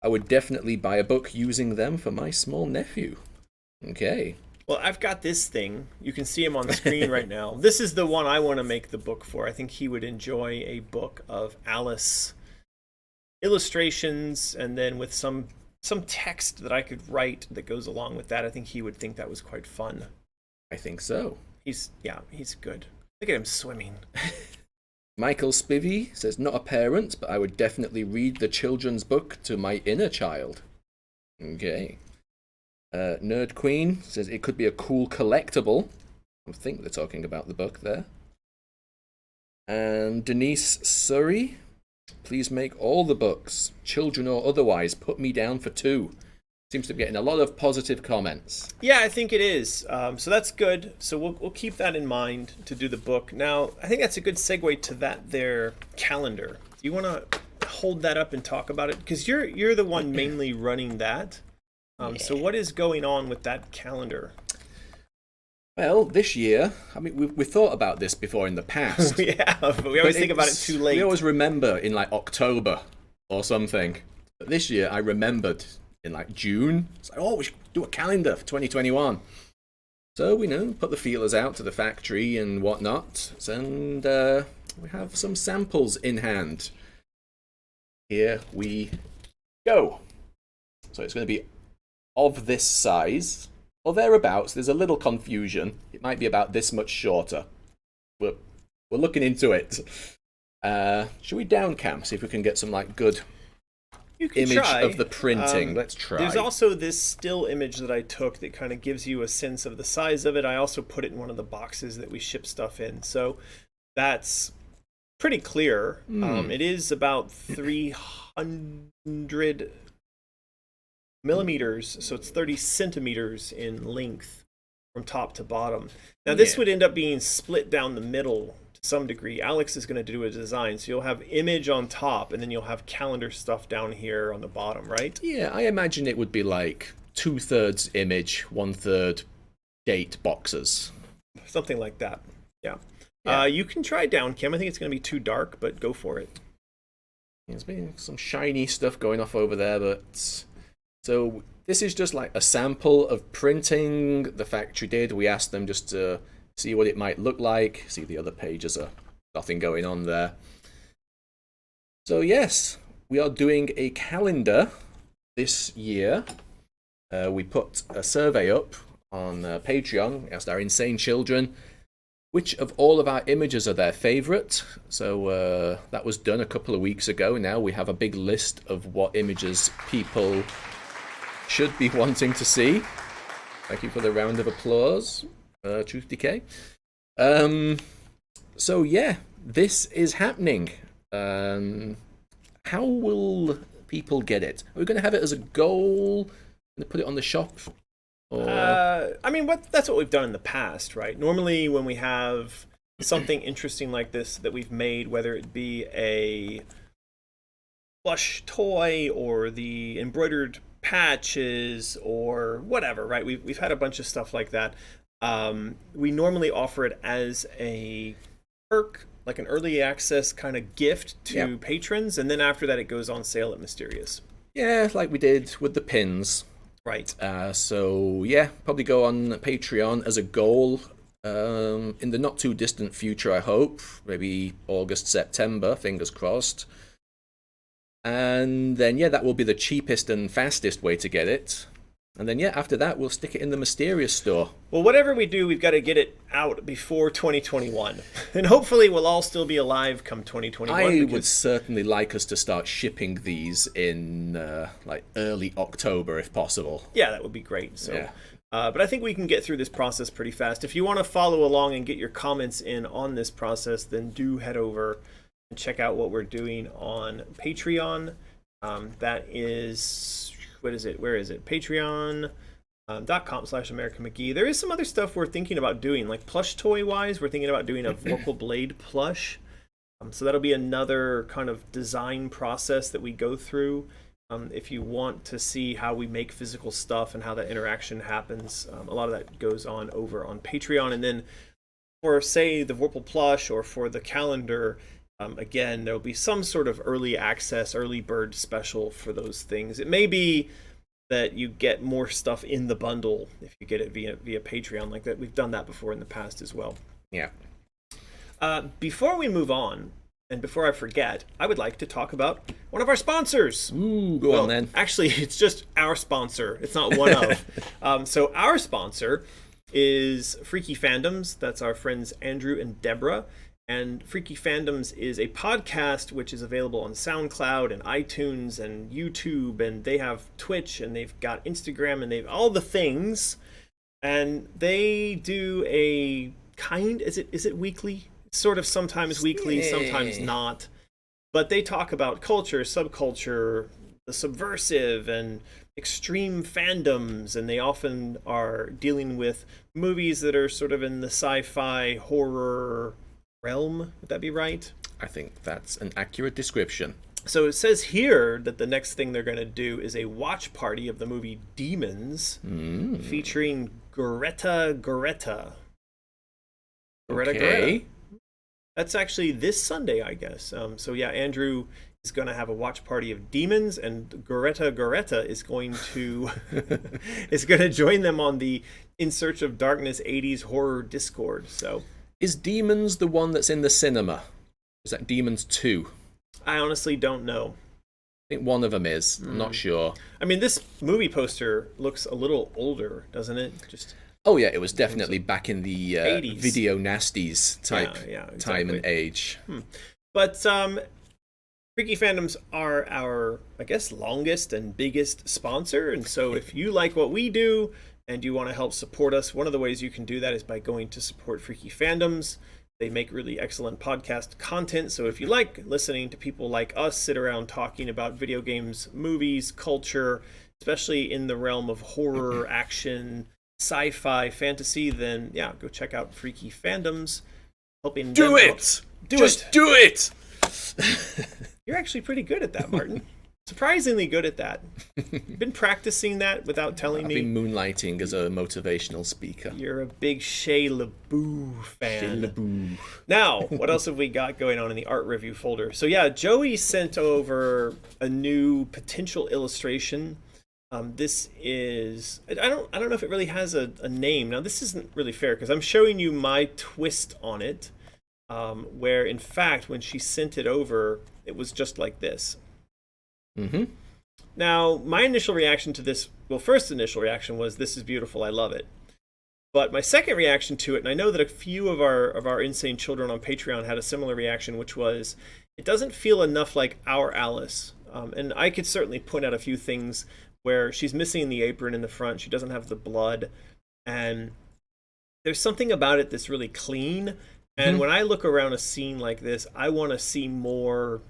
I would definitely buy a book using them for my small nephew. Okay. Well, I've got this thing. You can see him on the screen right now. This is the one I want to make the book for. I think he would enjoy a book of Alice illustrations, and then with some text that I could write that goes along with that. I think he would think that was quite fun. I think so. He's good. Look at him swimming. Michael Spivey says, not a parent, but I would definitely read the children's book to my inner child. Okay. Nerd Queen says it could be a cool collectible. I think they're talking about the book there. And Denise Surrey, please make all the books, children or otherwise, put me down for 2. Seems to be getting a lot of positive comments. Yeah, I think it is. So that's good. So we'll keep that in mind to do the book. Now, I think that's a good segue to their calendar. Do you want to hold that up and talk about it? Because you're the one mainly running that. So what is going on with that calendar? Well, this year, I mean, we thought about this before in the past. Yeah, but we always think about it too late. We always remember in like October or something. But this year, I remembered in like June. It's like, oh, we should do a calendar for 2021. So we put the feelers out to the factory and whatnot, and we have some samples in hand. Here we go. So it's going to be of this size or thereabouts. There's a little confusion. It might be about this much shorter. We're looking into it. Should we down cam, see if we can get some like good image of the printing? Let's try. There's also this still image that I took that kind of gives you a sense of the size of it. I also put it in one of the boxes that we ship stuff in, so that's pretty clear. It is about 300 millimeters, so it's 30 centimeters in length from top to bottom. Now this would end up being split down the middle to some degree. Alex is going to do a design, so you'll have image on top and then you'll have calendar stuff down here on the bottom, right? Yeah, I imagine it would be like 2/3 image, 1/3 date boxes. Something like that. Yeah. You can try down cam. I think it's going to be too dark, but go for it. There's been some shiny stuff going off over there, but so this is just like a sample of printing the factory did. We asked them just to see what it might look like. See, the other pages are nothing going on there. So yes, we are doing a calendar this year. We put a survey up on Patreon, asked our insane children which of all of our images are their favorite. So that was done a couple of weeks ago. Now we have a big list of what images people should be wanting to see. Thank you for the round of applause, Truth Decay. So yeah, this is happening. How will people get it? Are we going to have it as a goal and put it on the shop? Or... I mean, that's what we've done in the past, right? Normally when we have something interesting like this that we've made, whether it be a plush toy or the embroidered patches or whatever, right? We've had a bunch of stuff like that. We normally offer it as a perk, like an early access kind of gift to patrons, and then after that it goes on sale at Mysterious. Yeah, like we did with the pins. Right. So yeah, probably go on Patreon as a goal in the not too distant future, I hope. Maybe August, September, fingers crossed. And then yeah, that will be the cheapest and fastest way to get it. And then, after that, we'll stick it in the Mysterious store. Well, whatever we do, we've got to get it out before 2021. And hopefully we'll all still be alive come 2021. I would certainly like us to start shipping these in early October, if possible. Yeah, that would be great. So, but I think we can get through this process pretty fast. If you want to follow along and get your comments in on this process, then do head over and check out what we're doing on Patreon. That is... What is it? Where is it? Patreon.com/American McGee. There is some other stuff we're thinking about doing, like plush toy wise. We're thinking about doing a Vorpal Blade plush. So that'll be another kind of design process that we go through. If you want to see how we make physical stuff and how that interaction happens, a lot of that goes on over on Patreon. And then for, say, the Vorpal plush or for the calendar, again, there'll be some sort of early access, early bird special for those things. It may be that you get more stuff in the bundle if you get it via Patreon like that. We've done that before in the past as well. Yeah. Before we move on, and before I forget, I would like to talk about one of our sponsors. Ooh, go on then. Actually, it's just our sponsor. It's not one of. So our sponsor is Freaky Fandoms. That's our friends Andrew and Deborah. And Freaky Fandoms is a podcast which is available on SoundCloud and iTunes and YouTube, and they have Twitch and they've got Instagram and they've all the things. And they do a is it weekly? Sort of sometimes weekly, sometimes not. But they talk about culture, subculture, the subversive, and extreme fandoms, and they often are dealing with movies that are sort of in the sci-fi horror realm. Would that be right? I think that's an accurate description. So it says here that the next thing they're going to do is a watch party of the movie Demons, featuring Greta. Okay. That's actually this Sunday, I guess. So yeah, Andrew is going to have a watch party of Demons, and Greta is going to is going to join them on the In Search of Darkness 80s horror Discord. So. Is Demons the one that's in the cinema? Is that Demons 2? I honestly don't know. I think one of them is. I'm not sure. I mean, this movie poster looks a little older, doesn't it? Oh yeah, it was definitely back in the 80s. Video nasties type exactly. time and age. But Freaky Fandoms are our, I guess, longest and biggest sponsor. And so if you like what we do and you want to help support us, one of the ways you can do that is by going to support Freaky Fandoms. They make really excellent podcast content. So if you like listening to people like us sit around talking about video games, movies, culture, especially in the realm of horror, action, sci-fi, fantasy, then yeah, go check out Freaky Fandoms. Hoping do it! Just do it! You're actually pretty good at that, Martin. Surprisingly good at that. You've been practicing that without telling me. I've been moonlighting as a motivational speaker. You're a big Shea LaBeouf fan. Shea LaBeouf. Now, what else have we got going on in the art review folder? So yeah, Joey sent over a new potential illustration. This is, I don't know if it really has a name. Now, this isn't really fair because I'm showing you my twist on it, where in fact, when she sent it over, it was just like this. Now, my initial reaction to this, first initial reaction was, this is beautiful, I love it. But my second reaction to it, and I know that a few of our insane children on Patreon had a similar reaction, which was, it doesn't feel enough like our Alice. And I could certainly point out a few things where she's missing the apron in the front, she doesn't have the blood, and there's something about it that's really clean. And when I look around a scene like this, I want to see more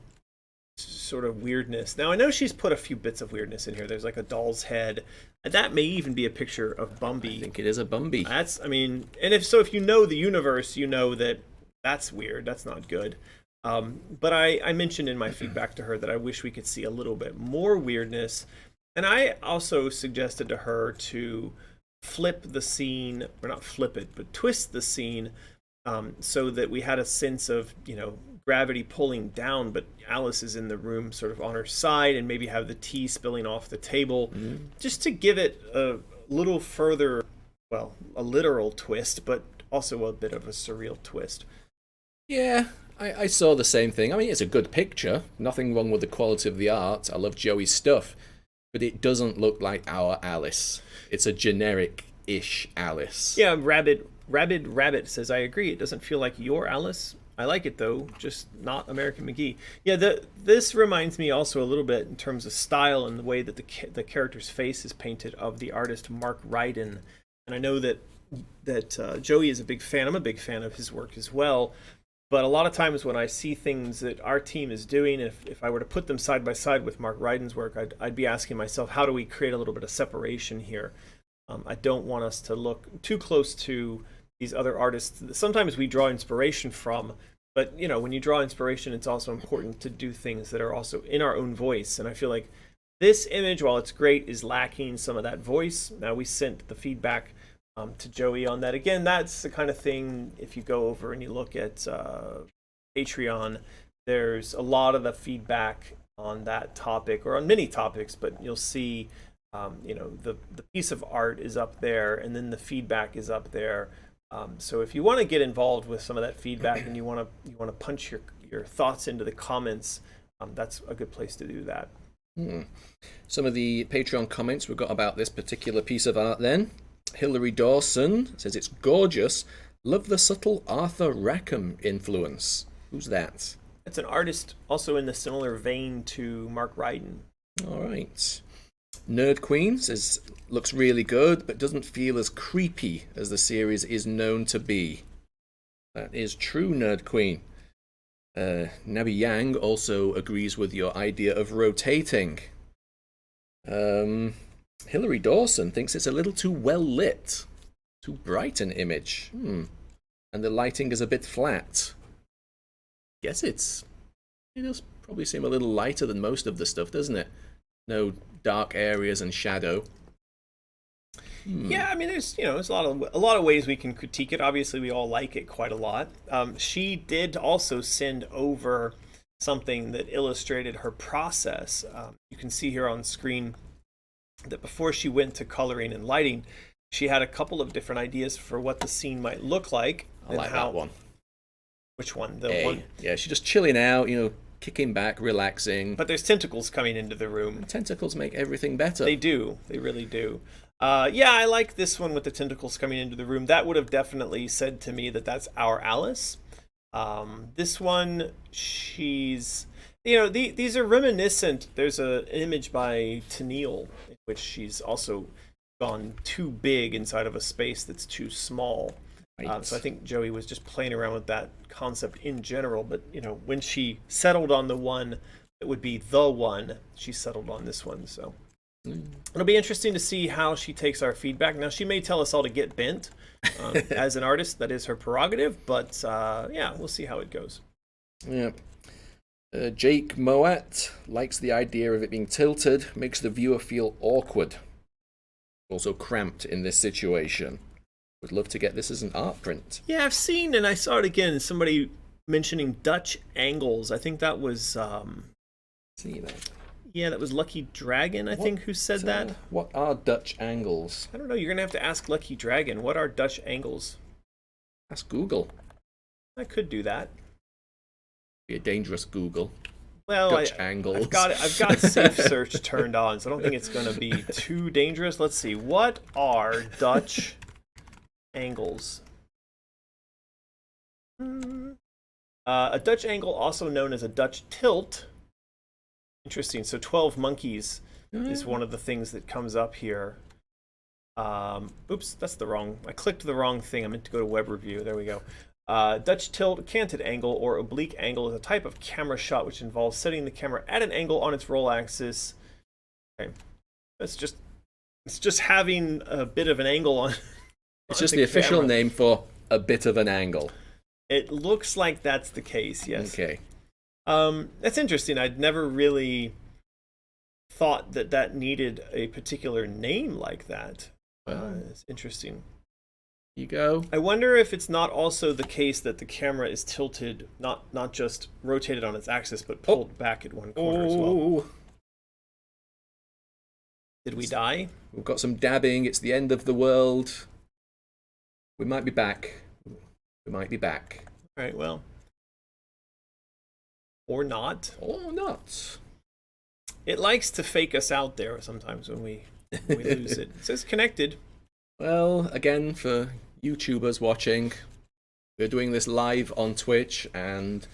sort of weirdness. Now, I know she's put a few bits of weirdness in here. There's like a doll's head. And that may even be a picture of Bumby. I think it is a Bumby. And if you know the universe, you know that that's weird. That's not good. But I mentioned in my feedback to her that I wish we could see a little bit more weirdness. And I also suggested to her to flip the scene, or not flip it, but twist the scene so that we had a sense of, gravity pulling down, but Alice is in the room sort of on her side, and maybe have the tea spilling off the table, just to give it a little further, a literal twist, but also a bit of a surreal twist. Yeah, I saw the same thing. I mean, it's a good picture. Nothing wrong with the quality of the art. I love Joey's stuff. but it doesn't look like our Alice. It's a generic-ish Alice. Yeah, Rabbit says, I agree. It doesn't feel like your Alice. I like it, though, just not American McGee. Yeah, this reminds me also a little bit in terms of style and the way that the character's face is painted of the artist Mark Ryden. And I know that Joey is a big fan. I'm a big fan of his work as well. But a lot of times when I see things that our team is doing, if I were to put them side by side with Mark Ryden's work, I'd be asking myself, how do we create a little bit of separation here? I don't want us to look too close to these other artists that sometimes we draw inspiration from, but when you draw inspiration, it's also important to do things that are also in our own voice. And I feel like this image, while it's great, is lacking some of that voice. Now, we sent the feedback to Joey on that. Again, that's the kind of thing, if you go over and you look at Patreon, there's a lot of the feedback on that topic, or on many topics, but you'll see the piece of art is up there, and then the feedback is up there. So if you want to get involved with some of that feedback and you want to punch your thoughts into the comments, that's a good place to do that. Some of the Patreon comments we've got about this particular piece of art then. Hilary Dawson says it's gorgeous. Love the subtle Arthur Rackham influence. Who's that? It's an artist also in the similar vein to Mark Ryden. All right. Nerd Queen says, looks really good, but doesn't feel as creepy as the series is known to be. That is true, Nerd Queen. Nabi Yang also agrees with your idea of rotating. Hilary Dawson thinks it's a little too well lit. Too bright an image. And the lighting is a bit flat. Guess it does probably seem a little lighter than most of the stuff, doesn't it? No dark areas and shadow. Yeah, I mean, there's a lot of ways we can critique it. Obviously, we all like it quite a lot. She did also send over something that illustrated her process. You can see here on screen that before she went to coloring and lighting, she had a couple of different ideas for what the scene might look like. I like that one. Which one? One? Yeah, she's just chilling out, kicking back, relaxing. But there's tentacles coming into the room. And tentacles make everything better. They do. They really do. Yeah, I like this one with the tentacles coming into the room. That would have definitely said to me that that's our Alice. This one, she's... these are reminiscent. There's an image by Tennille in which she's also gone too big inside of a space that's too small. Right. So I think Joey was just playing around with that concept in general. But, when she settled on the one that would be the one, she settled on this one. So it'll be interesting to see how she takes our feedback. Now, she may tell us all to get bent. As an artist, that is her prerogative. But, yeah, we'll see how it goes. Yeah. Jake Moet likes the idea of it being tilted, makes the viewer feel awkward. Also cramped in this situation. Would love to get this as an art print. Yeah, I've seen, and I saw it again, somebody mentioning Dutch angles. I think that was... See that? Yeah, that was Lucky Dragon, I think, who said that. What are Dutch angles? I don't know. You're going to have to ask Lucky Dragon. What are Dutch angles? Ask Google. I could do that. Be a dangerous Google. Well, Dutch angles. I've got safe search turned on, so I don't think it's going to be too dangerous. Let's see. What are Dutch angles? A Dutch angle, also known as a Dutch tilt. Interesting. So 12 monkeys is one of the things that comes up here. Oops, that's the wrong. I clicked the wrong thing. I meant to go to web review. There we go. Dutch tilt, canted angle, or oblique angle is a type of camera shot which involves setting the camera at an angle on its roll axis. Okay, it's just having a bit of an angle on. It's just the official name for a bit of an angle. It looks like that's the case. Yes. Okay. That's interesting. I'd never really thought that needed a particular name like that. It's interesting. You go. I wonder if it's not also the case that the camera is tilted, not just rotated on its axis, but pulled back at one corner as well. Did we die? We've got some dabbing. It's the end of the world. We might be back. We might be back. All right, well. Or not. Or not. It likes to fake us out there sometimes when we lose it. It says connected. Well, again, for YouTubers watching, we're doing this live on Twitch, and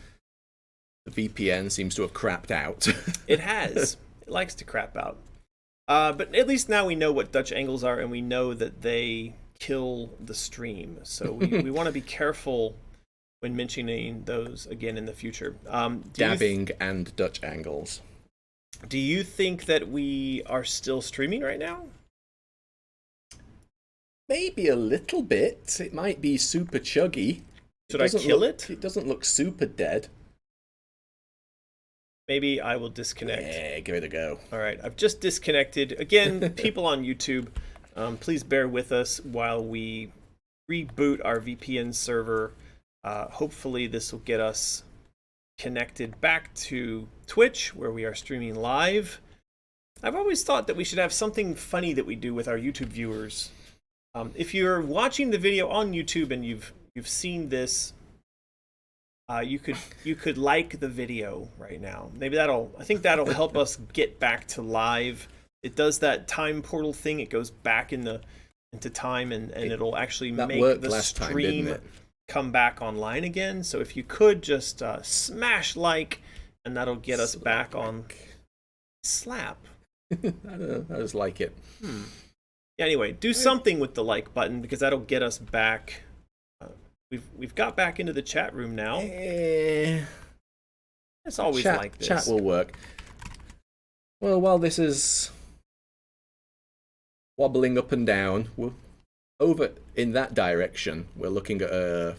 the VPN seems to have crapped out. It has. It likes to crap out. But at least now we know what Dutch angles are, and we know that they kill the stream. So we want to be careful when mentioning those again in the future. Dabbing and Dutch angles. Do you think that we are still streaming right now? Maybe a little bit. It might be super chuggy. Should I kill it? It doesn't look super dead. Maybe I will disconnect. Yeah, give it a go. All right, I've just disconnected. Again, people on YouTube, please bear with us while we reboot our VPN server. Hopefully this will get us connected back to Twitch, where we are streaming live. I've always thought that we should have something funny that we do with our YouTube viewers. If you're watching the video on YouTube and you've seen this, you could like the video right now. Maybe I think that'll help us get back to live. It does that time portal thing. It goes back into time, and it'll actually make the stream come back online again. So if you could just smash like, and that'll get us back on slap. I don't know. I just like it. Yeah, anyway, do something with the like button, because that'll get us back. We've got back into the chat room now. It's always like this. Chat will work. Well, while this is wobbling up and down, we're over in that direction. We're looking at a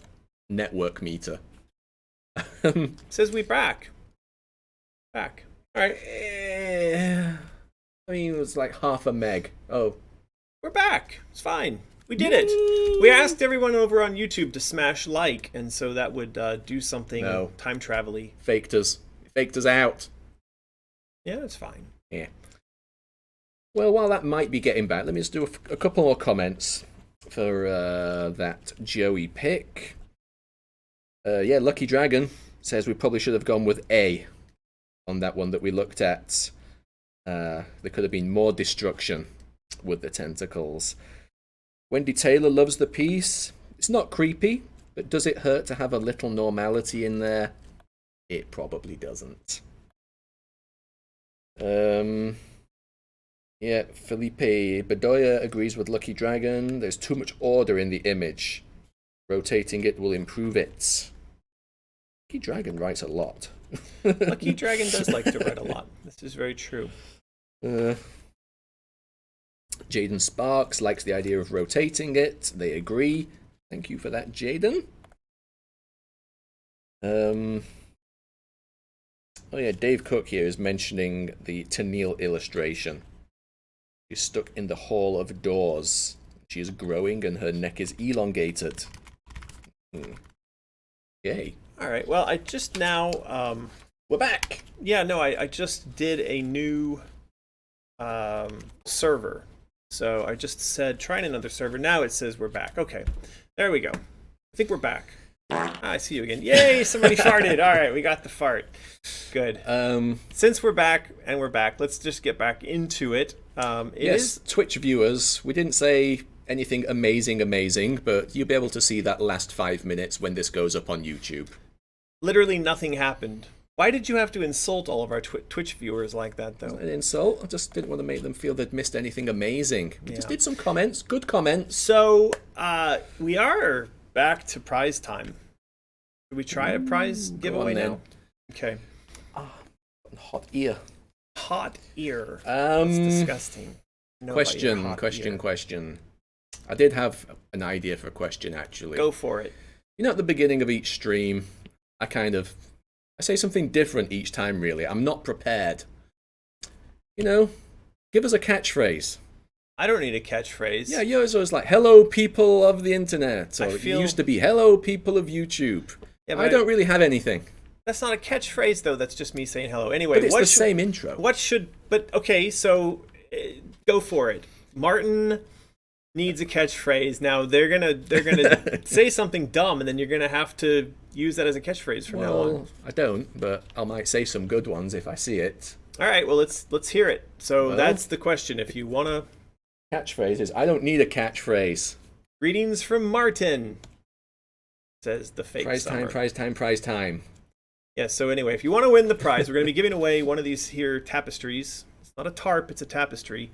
network meter. It says we're back. All right. I mean, it was like half a meg. Oh. We're back. It's fine. We did it. We asked everyone over on YouTube to smash like, and so that would do something time travel-y. Faked us out. Yeah, it's fine. Yeah. Well, while that might be getting back, let me just do a couple more comments for that Joey pick. Lucky Dragon says we probably should have gone with A on that one that we looked at. There could have been more destruction with the tentacles. Wendy Taylor loves the piece. It's not creepy, but does it hurt to have a little normality in there? It probably doesn't. Felipe Bedoya agrees with Lucky Dragon. There's too much order in the image. Rotating it will improve it. Lucky Dragon writes a lot. Lucky Dragon does like to write a lot. This is very true. Jaden Sparks likes the idea of rotating it. They agree. Thank you for that, Jaden. Dave Cook here is mentioning the Tennille illustration. She's stuck in the Hall of Doors. She is growing and her neck is elongated. Yay. All right. Well, I just now... we're back. Yeah, no, I just did a new server. So I just said, trying another server. Now it says we're back. Okay. There we go. I think we're back. I see you again. Yay, somebody farted. All right, we got the fart. Good. Since we're back, let's just get back into it. Yes, Twitch viewers, we didn't say anything amazing, but you'll be able to see that last 5 minutes when this goes up on YouTube. Literally nothing happened. Why did you have to insult all of our Twitch viewers like that, though? An insult? I just didn't want to make them feel they'd missed anything amazing. We just did some comments, good comments. So, we are back to prize time. Should we try a prize giveaway now? Okay. Hot ear. Hot ear. That's disgusting. Question. I did have an idea for a question, actually. Go for it. You know, at the beginning of each stream, I say something different each time, really. I'm not prepared. You know, give us a catchphrase. I don't need a catchphrase. Yeah, yours was like, hello, people of the internet. Or it used to be, hello, people of YouTube. Yeah, I don't really have anything. That's not a catchphrase, though. That's just me saying hello. Anyway, but it's the same intro. Okay, so go for it. Martin needs a catchphrase. Now they're gonna say something dumb, and then you're gonna have to use that as a catchphrase from now on. I don't, but I might say some good ones if I see it. All right, well let's hear it. So that's the question. If you want to catchphrases, I don't need a catchphrase. Greetings from Martin, says the fake prize summer. Prize time. Yeah, so anyway, if you want to win the prize, we're going to be giving away one of these here tapestries. It's not a tarp, it's a tapestry.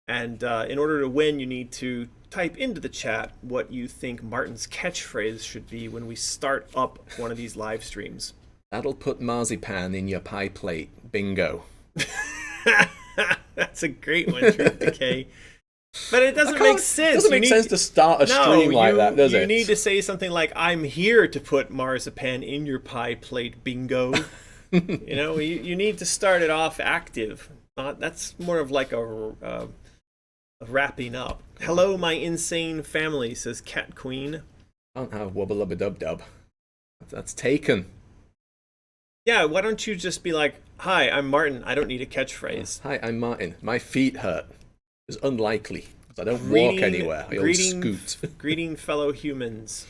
And in order to win, you need to type into the chat what you think Martin's catchphrase should be when we start up one of these live streams. That'll put marzipan in your pie plate. Bingo. That's a great one, Truth Decay. But it doesn't make sense. It doesn't make sense to start a stream like that, does it? You need to say something like, I'm here to put marzipan in your pie plate, bingo. You need to start it off active. That's more of like a wrapping up. Hello, my insane family, says Cat Queen. I don't have wubba-lubba-dub-dub. That's taken. Yeah, why don't you just be like, hi, I'm Martin. I don't need a catchphrase. Hi, I'm Martin. My feet hurt. It's unlikely, because I don't walk anywhere. I always scoot. Greeting fellow humans.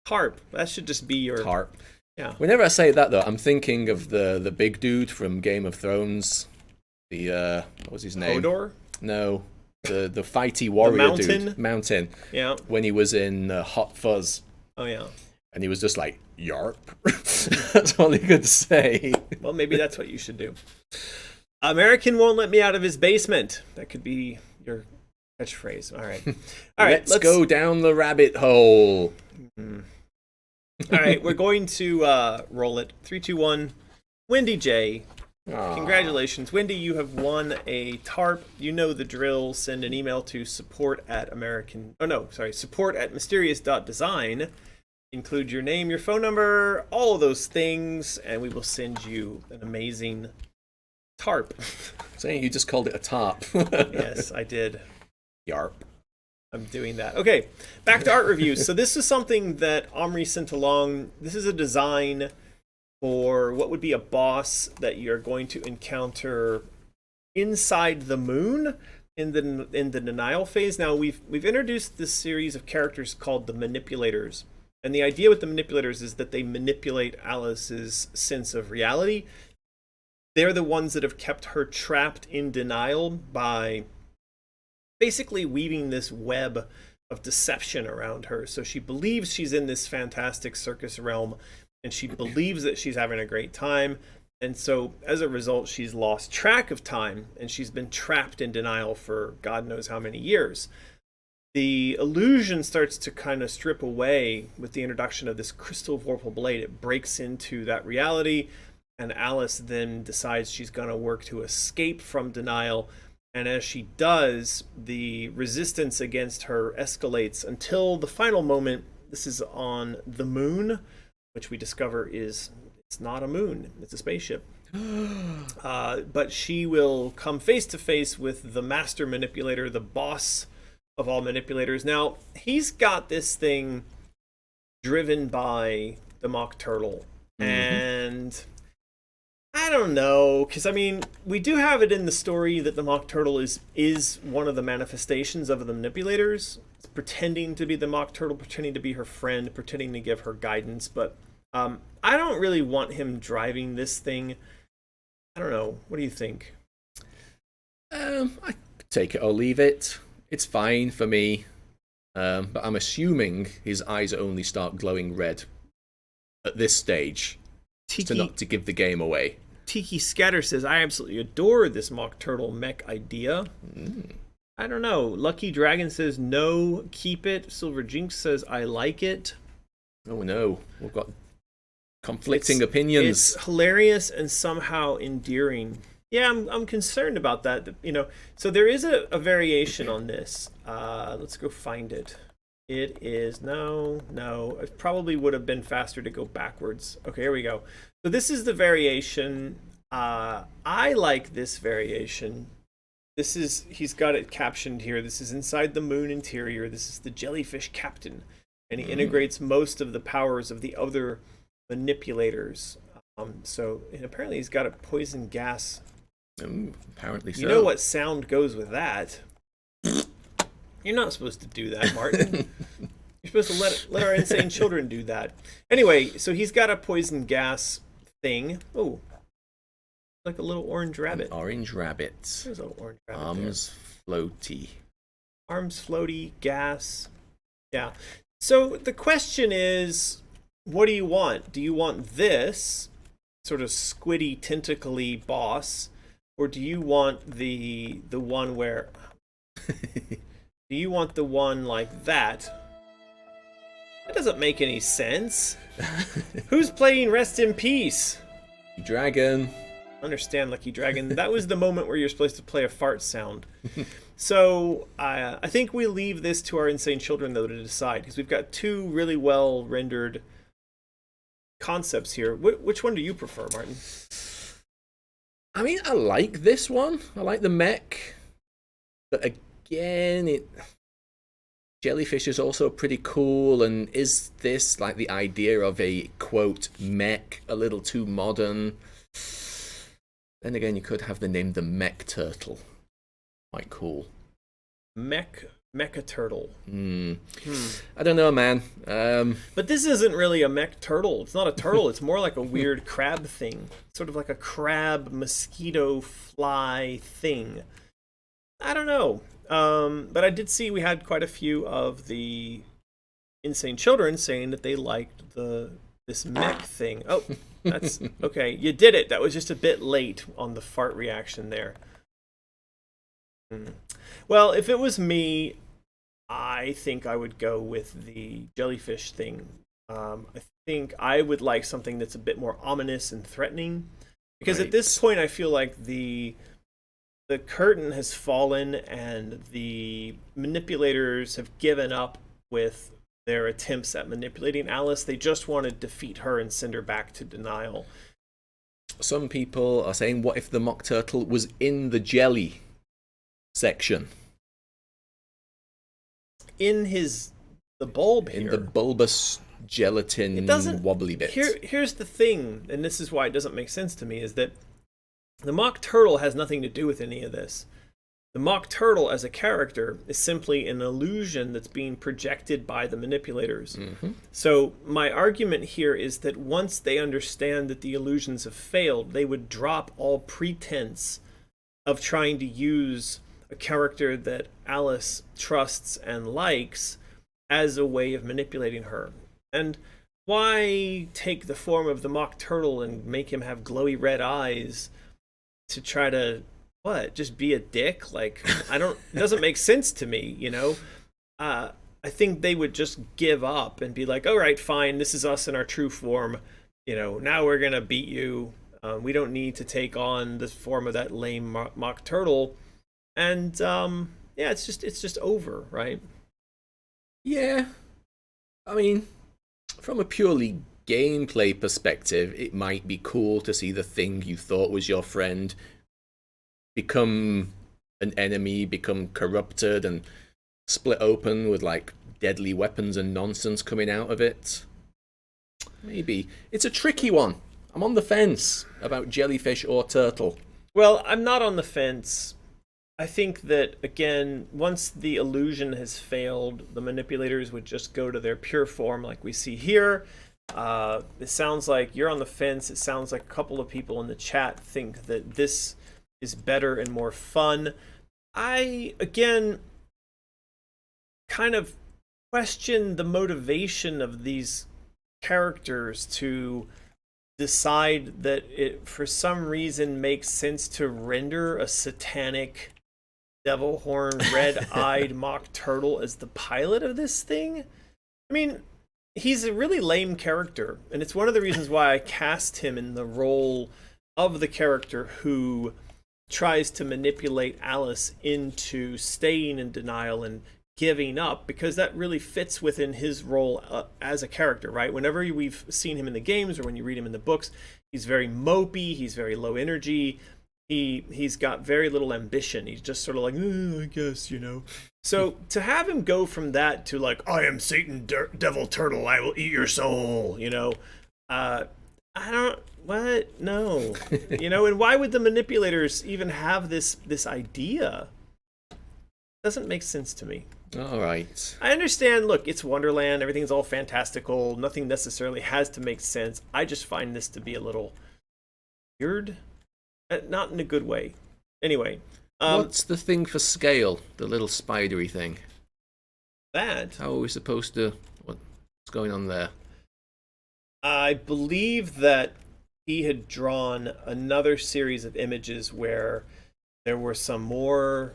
Tarp. That should just be your... Tarp. Yeah. Whenever I say that, though, I'm thinking of the big dude from Game of Thrones. What was his name? Hodor? No. The fighty warrior dude. Mountain. Yeah. When he was in Hot Fuzz. Oh, yeah. And he was just like, yarp. That's all he could say. Well, maybe that's what you should do. American won't let me out of his basement. That could be your catchphrase. All right. All right. Let's go down the rabbit hole. Mm-hmm. All right. We're going to roll it. 3, 2, 1. Wendy J. Aww. Congratulations. Wendy, you have won a tarp. You know the drill. Send an email to support at mysterious.design. Include your name, your phone number, all of those things, and we will send you an amazing tarp. Saying you just called it a tarp. Yes, I did. Yarp. I'm doing that. Okay, back to art reviews. So this is something that Omri sent along. This is a design for what would be a boss that you're going to encounter inside the moon in the denial phase. Now we've introduced this series of characters called the Manipulators. And the idea with the Manipulators is that they manipulate Alice's sense of reality. They're the ones that have kept her trapped in denial by basically weaving this web of deception around her. So she believes she's in this fantastic circus realm, and she believes that she's having a great time. And so as a result, she's lost track of time, and she's been trapped in denial for God knows how many years. The illusion starts to kind of strip away with the introduction of this crystal vorpal blade. It breaks into that reality, and Alice then decides she's going to work to escape from denial. And as she does, the resistance against her escalates until the final moment. This is on the moon, which we discover it's not a moon, it's a spaceship. But she will come face to face with the master manipulator, the boss of all manipulators. Now, he's got this thing driven by the Mock Turtle. Mm-hmm. And I don't know, because I mean, we do have it in the story that the Mock Turtle is one of the manifestations of the manipulators. It's pretending to be the Mock Turtle, pretending to be her friend, pretending to give her guidance. But I don't really want him driving this thing. I don't know. What do you think? I take it or leave it. It's fine for me, but I'm assuming his eyes only start glowing red at this stage to give the game away. Tiki Scatter says, I absolutely adore this Mock Turtle mech idea. I don't know. Lucky Dragon says, no, keep it. Silver Jinx says, I like it. Oh no, we've got conflicting opinions. It's hilarious and somehow endearing. Yeah, I'm concerned about that. So there is a variation on this. Let's go find it. It is no. It probably would have been faster to go backwards. Okay, here we go. So this is the variation. I like this variation. He's got it captioned here. This is inside the moon interior. This is the jellyfish captain, and he integrates most of the powers of the other manipulators. And apparently he's got a poison gas. Apparently so. You know what sound goes with that? You're not supposed to do that, Martin. You're supposed to let our insane children do that. Anyway, so he's got a poison gas thing. Oh, Like a little orange rabbit. Orange rabbit. There's a little orange rabbit. Arms floaty. Arms floaty, gas. Yeah. So the question is, what do you want? Do you want this sort of squiddy, tentacly boss, or do you want the one where? Do you want the one like that? That doesn't make any sense. Who's playing Rest in Peace? Dragon. Understand, Lucky Dragon. That was the moment where you're supposed to play a fart sound. So I think we leave this to our insane children, though, to decide, because we've got two really well rendered concepts here. Which one do you prefer, Martin? I mean, I like this one. I like the mech, but again, jellyfish is also pretty cool. And is this like the idea of a quote mech a little too modern? Then again, you could have the name the Mech Turtle. Quite cool. Mecha turtle. I don't know, man. But this isn't really a mech turtle. It's not a turtle. It's more like a weird crab thing. Sort of like a crab mosquito fly thing. I don't know. But I did see we had quite a few of the insane children saying that they liked this mech thing. Oh, that's okay. You did it. That was just a bit late on the fart reaction there. Well, if it was me, I think I would go with the jellyfish thing. I think I would like something that's a bit more ominous and threatening, because at this point I feel like the curtain has fallen and the manipulators have given up with their attempts at manipulating Alice. They just want to defeat her and send her back to denial. Some people are saying, what if the Mock Turtle was in the jelly section? In the bulb here. In the bulbous gelatin wobbly bit. Here's the thing, and this is why it doesn't make sense to me, is that the Mock Turtle has nothing to do with any of this. The Mock Turtle as a character is simply an illusion that's being projected by the manipulators. So my argument here is that once they understand that the illusions have failed, they would drop all pretense of trying to use a character that Alice trusts and likes as a way of manipulating her. And why take the form of the Mock Turtle and make him have glowy red eyes to try to just be a dick? Like, it doesn't make sense to me, you know? I think they would just give up and be like, all right, fine, this is us in our true form. You know, now we're going to beat you. We don't need to take on the form of that lame Mock Turtle. And, it's just over, right? Yeah. I mean, from a purely gameplay perspective, it might be cool to see the thing you thought was your friend become an enemy, become corrupted, and split open with like deadly weapons and nonsense coming out of it. Maybe. It's a tricky one. I'm on the fence about jellyfish or turtle. Well, I'm not on the fence. I think that, again, once the illusion has failed, the manipulators would just go to their pure form like we see here. It sounds like you're on the fence. It sounds like a couple of people in the chat think that this is better and more fun. I, again, kind of question the motivation of these characters to decide that it, for some reason, makes sense to render a satanic devil horn, red-eyed Mock Turtle as the pilot of this thing. I mean, he's a really lame character, and it's one of the reasons why I cast him in the role of the character who tries to manipulate Alice into staying in denial and giving up, because that really fits within his role as a character, right? Whenever we've seen him in the games or when you read him in the books, he's very mopey, he's very low energy, he's got very little ambition. He's just sort of like, I guess, you know. So to have him go from that to like, I am Satan, devil turtle, I will eat your soul, you know, I don't, what? No. You know, and why would the manipulators even have this idea? Doesn't make sense to me. All right. I understand, look, it's Wonderland, everything's all fantastical, nothing necessarily has to make sense. I just find this to be a little weird. not in a good way. Anyway. What's the thing for scale? The little spidery thing. That? How are we supposed to... What's going on there? I believe that he had drawn another series of images where there were some more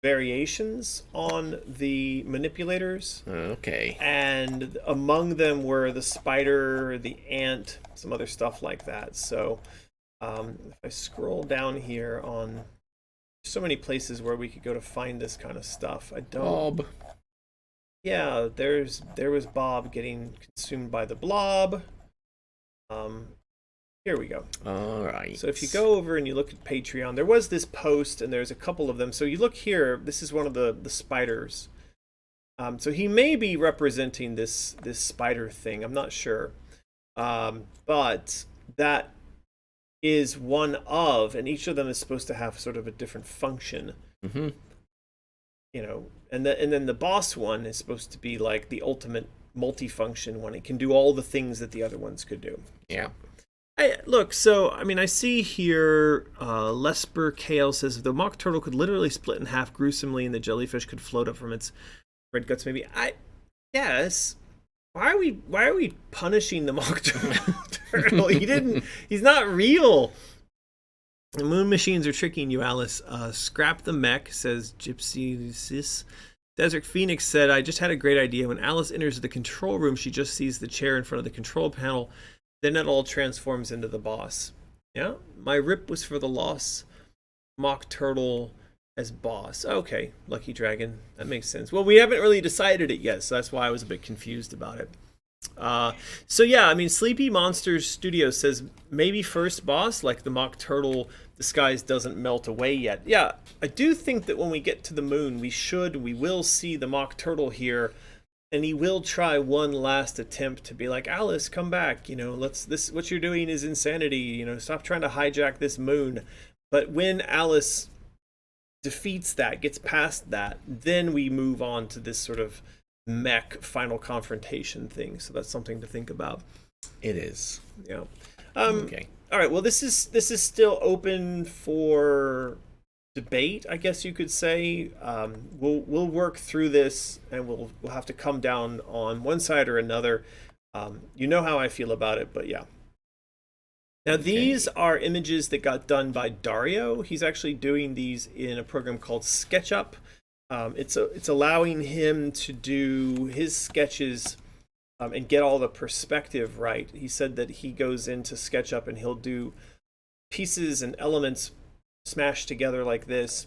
variations on the manipulators. Okay. And among them were the spider, the ant, some other stuff like that. So if I scroll down here on so many places where we could go to find this kind of stuff. I don't... Bob. Yeah, there was Bob getting consumed by the blob. Here we go. All right. So if you go over and you look at Patreon, there was this post, and there's a couple of them. So you look here. This is one of the spiders. So he may be representing this spider thing. I'm not sure, but that is one of, and each of them is supposed to have sort of a different function. Mm-hmm. You know, and then the boss one is supposed to be like the ultimate multifunction one. It can do all the things that the other ones could do. Yeah. Look, so, I mean, I see here, Lesper Kale says, the mock turtle could literally split in half gruesomely and the jellyfish could float up from its red guts, maybe. Yes. Why are we punishing the mock turtle? He's not real. The moon machines are tricking you, Alice. Scrap the mech, says Gypsy Sis. Desert Phoenix said, I just had a great idea. When Alice enters the control room, she just sees the chair in front of the control panel. Then it all transforms into the boss. Yeah, my rip was for the loss. Mock turtle as boss. Okay, Lucky Dragon. That makes sense. Well, we haven't really decided it yet, so that's why I was a bit confused about it. So yeah, I mean, Sleepy Monsters Studio says maybe first boss, like the mock turtle disguise doesn't melt away yet. Yeah, I do think that when we get to the moon, we will see the mock turtle here. And he will try one last attempt to be like, Alice, come back. You know, what you're doing is insanity. You know, stop trying to hijack this moon. But when Alice defeats that, gets past that, then we move on to this sort of mech final confrontation thing. So that's something to think about. It is. Yeah. Okay. All right. Well, this is still open for debate, I guess you could say. We'll work through this, and we'll have to come down on one side or another. You know how I feel about it, but yeah. Now these are images that got done by Dario. He's actually doing these in a program called SketchUp. It's allowing him to do his sketches and get all the perspective right. He said that he goes into SketchUp and he'll do pieces and elements smashed together like this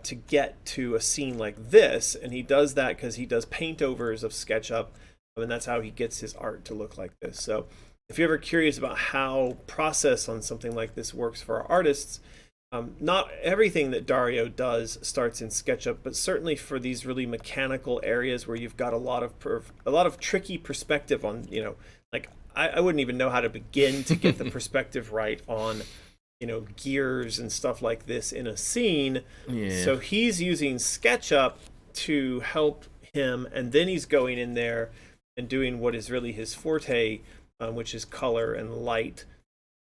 to get to a scene like this, and he does that because he does paint overs of SketchUp, and that's how he gets his art to look like this. So if you're ever curious about how process on something like this works for our artists, not everything that Dario does starts in SketchUp, but certainly for these really mechanical areas where you've got a lot of tricky perspective on, you know, like I wouldn't even know how to begin to get the perspective right on, you know, gears and stuff like this in a scene. Yeah. So he's using SketchUp to help him, and then he's going in there and doing what is really his forte, which is color and light.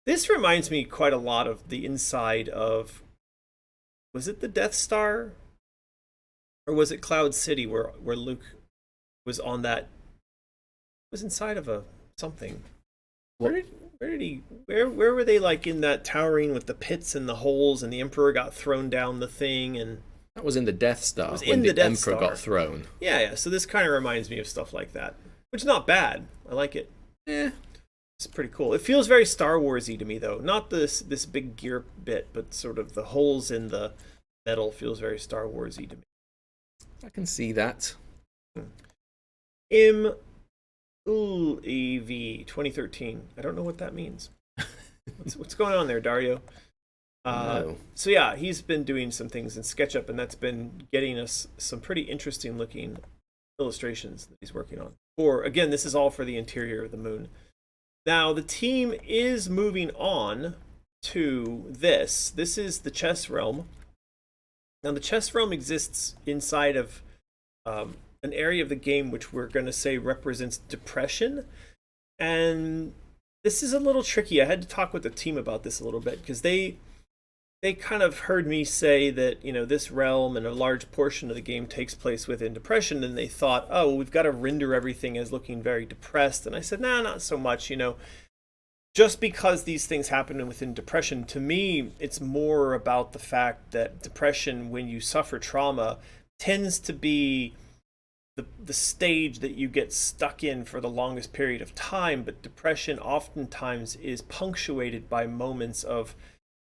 This reminds me quite a lot of the inside of, was it the Death Star? Or was it Cloud City where Luke was on that, was inside of a something? What? Where were they, like in that towering with the pits and the holes, and the Emperor got thrown down the thing? And that was in the Death Star. It was when the Death Star got thrown. Yeah. So this kind of reminds me of stuff like that, which is not bad. I like it. Yeah, it's pretty cool. It feels very Star Warsy to me, though. Not this big gear bit, but sort of the holes in the metal feels very Star Warsy to me. I can see that. EV 2013. I don't know what that means. What's going on there, Dario? No. So yeah, he's been doing some things in SketchUp, and that's been getting us some pretty interesting looking illustrations that he's working on. Again, this is all for the interior of the moon. Now the team is moving on to this. This is the chess realm. Now the chess realm exists inside of an area of the game which we're going to say represents depression, and this is a little tricky. I had to talk with the team about this a little bit because they they kind of heard me say that, this realm and a large portion of the game takes place within depression, and they thought, oh, well, we've got to render everything as looking very depressed. And I said, nah, not so much. Just because these things happen within depression, to me, it's more about the fact that depression, when you suffer trauma, tends to be the stage that you get stuck in for the longest period of time. But depression oftentimes is punctuated by moments of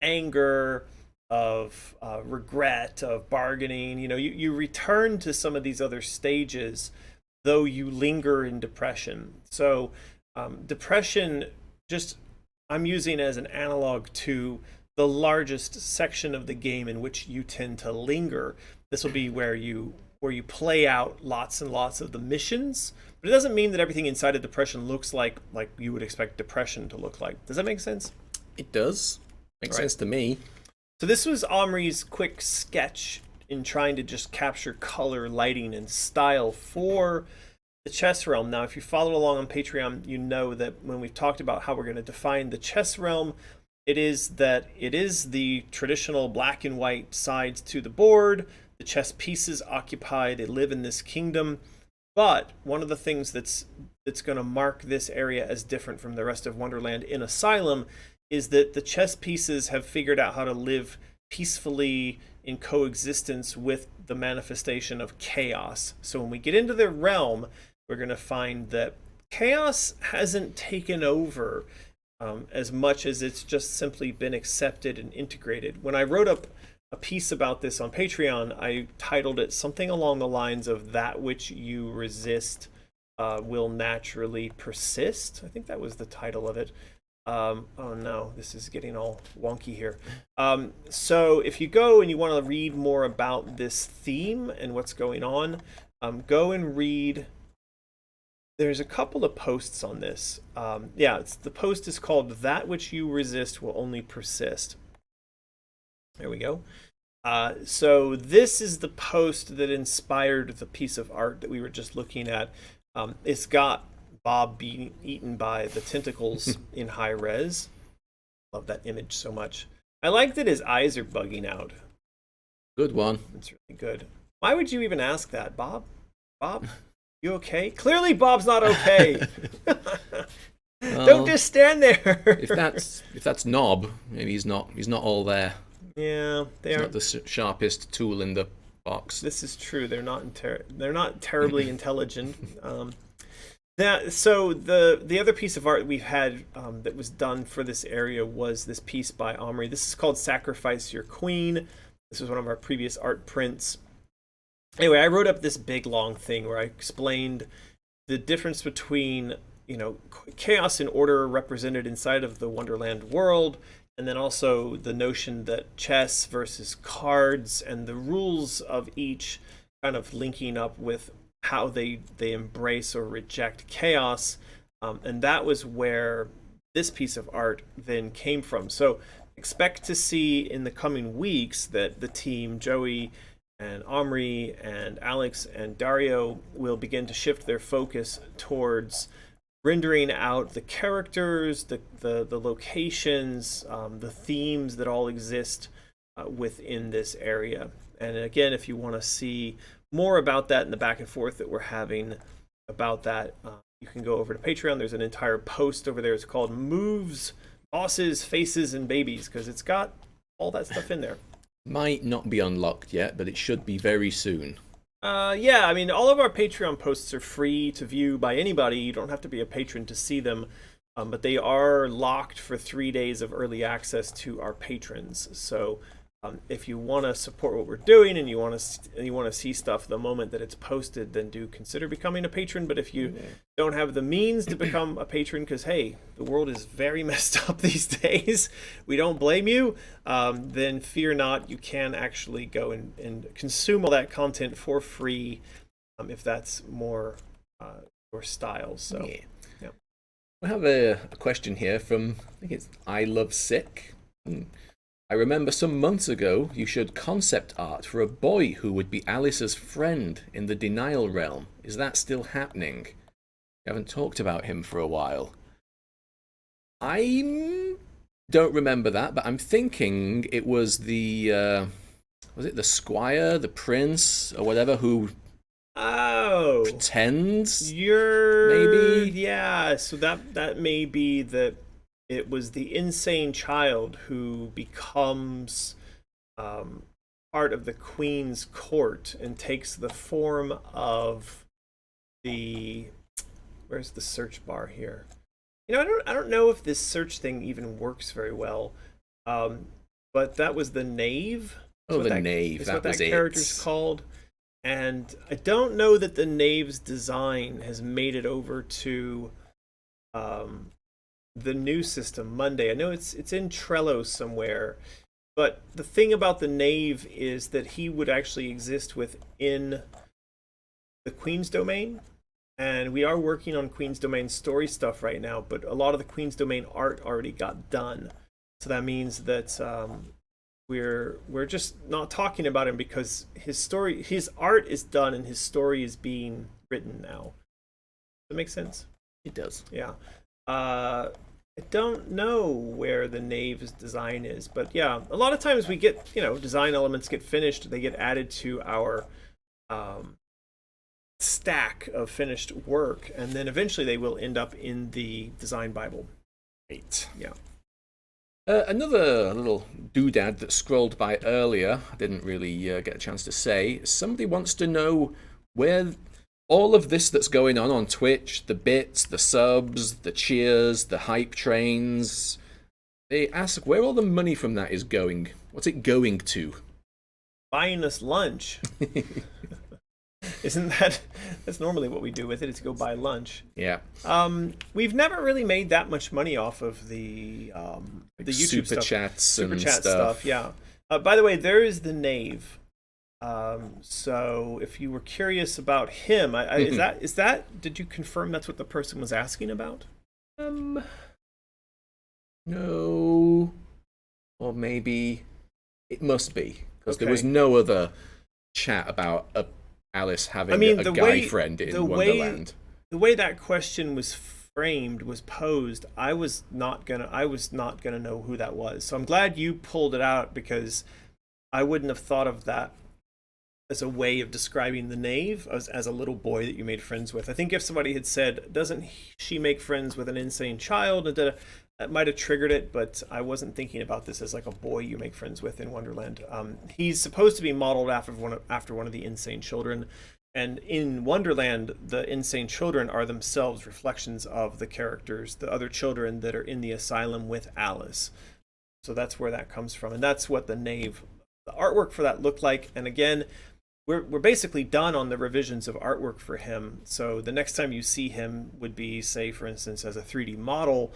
anger, of regret, of bargaining. You return to some of these other stages, though you linger in depression. So depression, just I'm using as an analog to the largest section of the game in which you tend to linger. This will be where you play out lots and lots of the missions, but it doesn't mean that everything inside of depression looks like you would expect depression to look like. Does that make sense? It does. Makes sense to me. So this was Omri's quick sketch in trying to just capture color, lighting, and style for the chess realm. Now, if you follow along on Patreon, you know that when we've talked about how we're going to define the chess realm, it is the traditional black and white sides to the board. The chess pieces occupy, they live in this kingdom. But one of the things that's going to mark this area as different from the rest of Wonderland in Asylum is that the chess pieces have figured out how to live peacefully in coexistence with the manifestation of chaos. So when we get into their realm, we're going to find that chaos hasn't taken over as much as it's just simply been accepted and integrated. When I wrote up a piece about this on Patreon, I titled it something along the lines of "That which you resist will naturally persist." I think that was the title of it. Oh no, this is getting all wonky here. So if you go and you want to read more about this theme and what's going on, go and read. There's a couple of posts on this. The post is called "That which you resist will only persist." There we go. So this is the post that inspired the piece of art that we were just looking at. It's got Bob being eaten by the tentacles in high res. Love that image so much. I like that his eyes are bugging out. Good one. It's really good. Why would you even ask that, Bob? Bob, you okay? Clearly Bob's not okay. Don't just stand there. if that's Knob, maybe he's not all there. Yeah, he's not the sharpest tool in the box. This is true. They're not terribly intelligent. So the other piece of art we've had that was done for this area was this piece by Omri. This is called "Sacrifice Your Queen." This was one of our previous art prints. Anyway, I wrote up this big long thing where I explained the difference between chaos and order represented inside of the Wonderland world, and then also the notion that chess versus cards and the rules of each kind of linking up with how they embrace or reject chaos. And that was where this piece of art then came from. So expect to see in the coming weeks that the team, Joey and Omri and Alex and Dario, will begin to shift their focus towards rendering out the characters, the locations, the themes that all exist within this area. And again, if you want to see more about that and the back and forth that we're having about that, you can go over to Patreon. There's an entire post over there. It's called "Moves, Bosses, Faces, and Babies," because it's got all that stuff in there. Might not be unlocked yet, but it should be very soon. Yeah, I mean, all of our Patreon posts are free to view by anybody. You don't have to be a patron to see them, but they are locked for 3 days of early access to our patrons. So if you want to support what we're doing and you want to see stuff the moment that it's posted, then do consider becoming a patron. But if you don't have the means to become a patron, because hey, the world is very messed up these days, we don't blame you, then fear not. You can actually go and consume all that content for free if that's more your style. So yeah. We have a question here from, I think it's I Love Sick. I remember some months ago you showed concept art for a boy who would be Alice's friend in the Denial realm. Is that still happening? You haven't talked about him for a while. I'm don't remember that, but I'm thinking it was was it the squire, the prince, or whatever, who pretends? Maybe? Yeah, so that may be that it was the insane child who becomes part of the queen's court and takes the form of where's the search bar here? I don't know if this search thing even works very well. But that was the knave. Oh, the knave. That was what that character's called. And I don't know that the knave's design has made it over to the new system, Monday. I know it's in Trello somewhere. But the thing about the knave is that he would actually exist within the Queen's Domain. And we are working on Queen's Domain story stuff right now, but a lot of the Queen's Domain art already got done. So that means that we're just not talking about him because his art is done and his story is being written now. Does that make sense? It does. Yeah. I don't know where the knave's design is, but yeah, a lot of times we get, design elements get finished, they get added to our stack of finished work, and then eventually they will end up in the design Bible. Right. Yeah. Another little doodad that scrolled by earlier, I didn't really get a chance to say. Somebody wants to know where all of this that's going on Twitch, the bits, the subs, the cheers, the hype trains, they ask where all the money from that is going. What's it going to? Buying us lunch. Isn't that's normally what we do with it, is go buy lunch. Yeah. We've never really made that much money off of the YouTube super chats super and chat stuff. Yeah. By the way, there is the knave. So if you were curious about him, is that did you confirm that's what the person was asking about? No. Or maybe it must be, because there was Okay. no other chat about Alice having a guy friend in Wonderland. The way that question was framed, was posed, I was not gonna know who that was. So I'm glad you pulled it out, because I wouldn't have thought of that as a way of describing the knave as a little boy that you made friends with. I think if somebody had said, doesn't she make friends with an insane child, that might have triggered it, but I wasn't thinking about this as like a boy you make friends with in Wonderland. He's supposed to be modeled after one of the insane children, and in Wonderland, the insane children are themselves reflections of the characters, the other children that are in the asylum with Alice. So that's where that comes from, and that's what the artwork for that looked like. And again, we're basically done on the revisions of artwork for him. So the next time you see him would be, say, for instance, as a 3D model.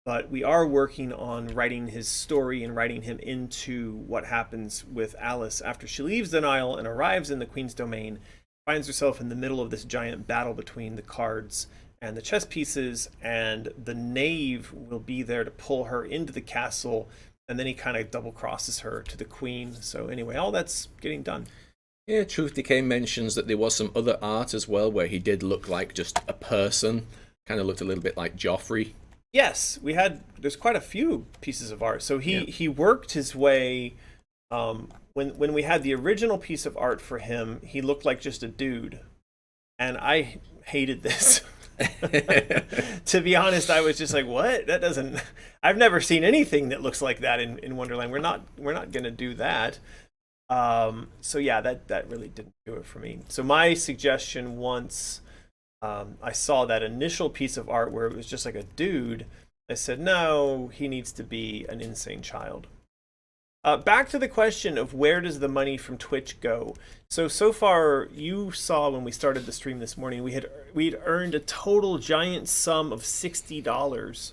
But we are working on writing his story and writing him into what happens with Alice after she leaves the Nile and arrives in the Queen's Domain, finds herself in the middle of this giant battle between the cards and the chess pieces, and the knave will be there to pull her into the castle, and then he kind of double crosses her to the queen. So anyway, all that's getting done. Yeah, Truth Decay mentions that there was some other art as well where he did look like just a person, kind of looked a little bit like Joffrey. Yes, there's quite a few pieces of art. So he worked his way, when we had the original piece of art for him, he looked like just a dude. And I hated this. To be honest, I was just like, what? I've never seen anything that looks like that in Wonderland. We're not going to do that. So yeah, that really didn't do it for me. So my suggestion, once I saw that initial piece of art where it was just like a dude, I said, no, he needs to be an insane child. Back to the question of where does the money from Twitch go? So far, you saw when we started the stream this morning, we'd earned a total giant sum of $60.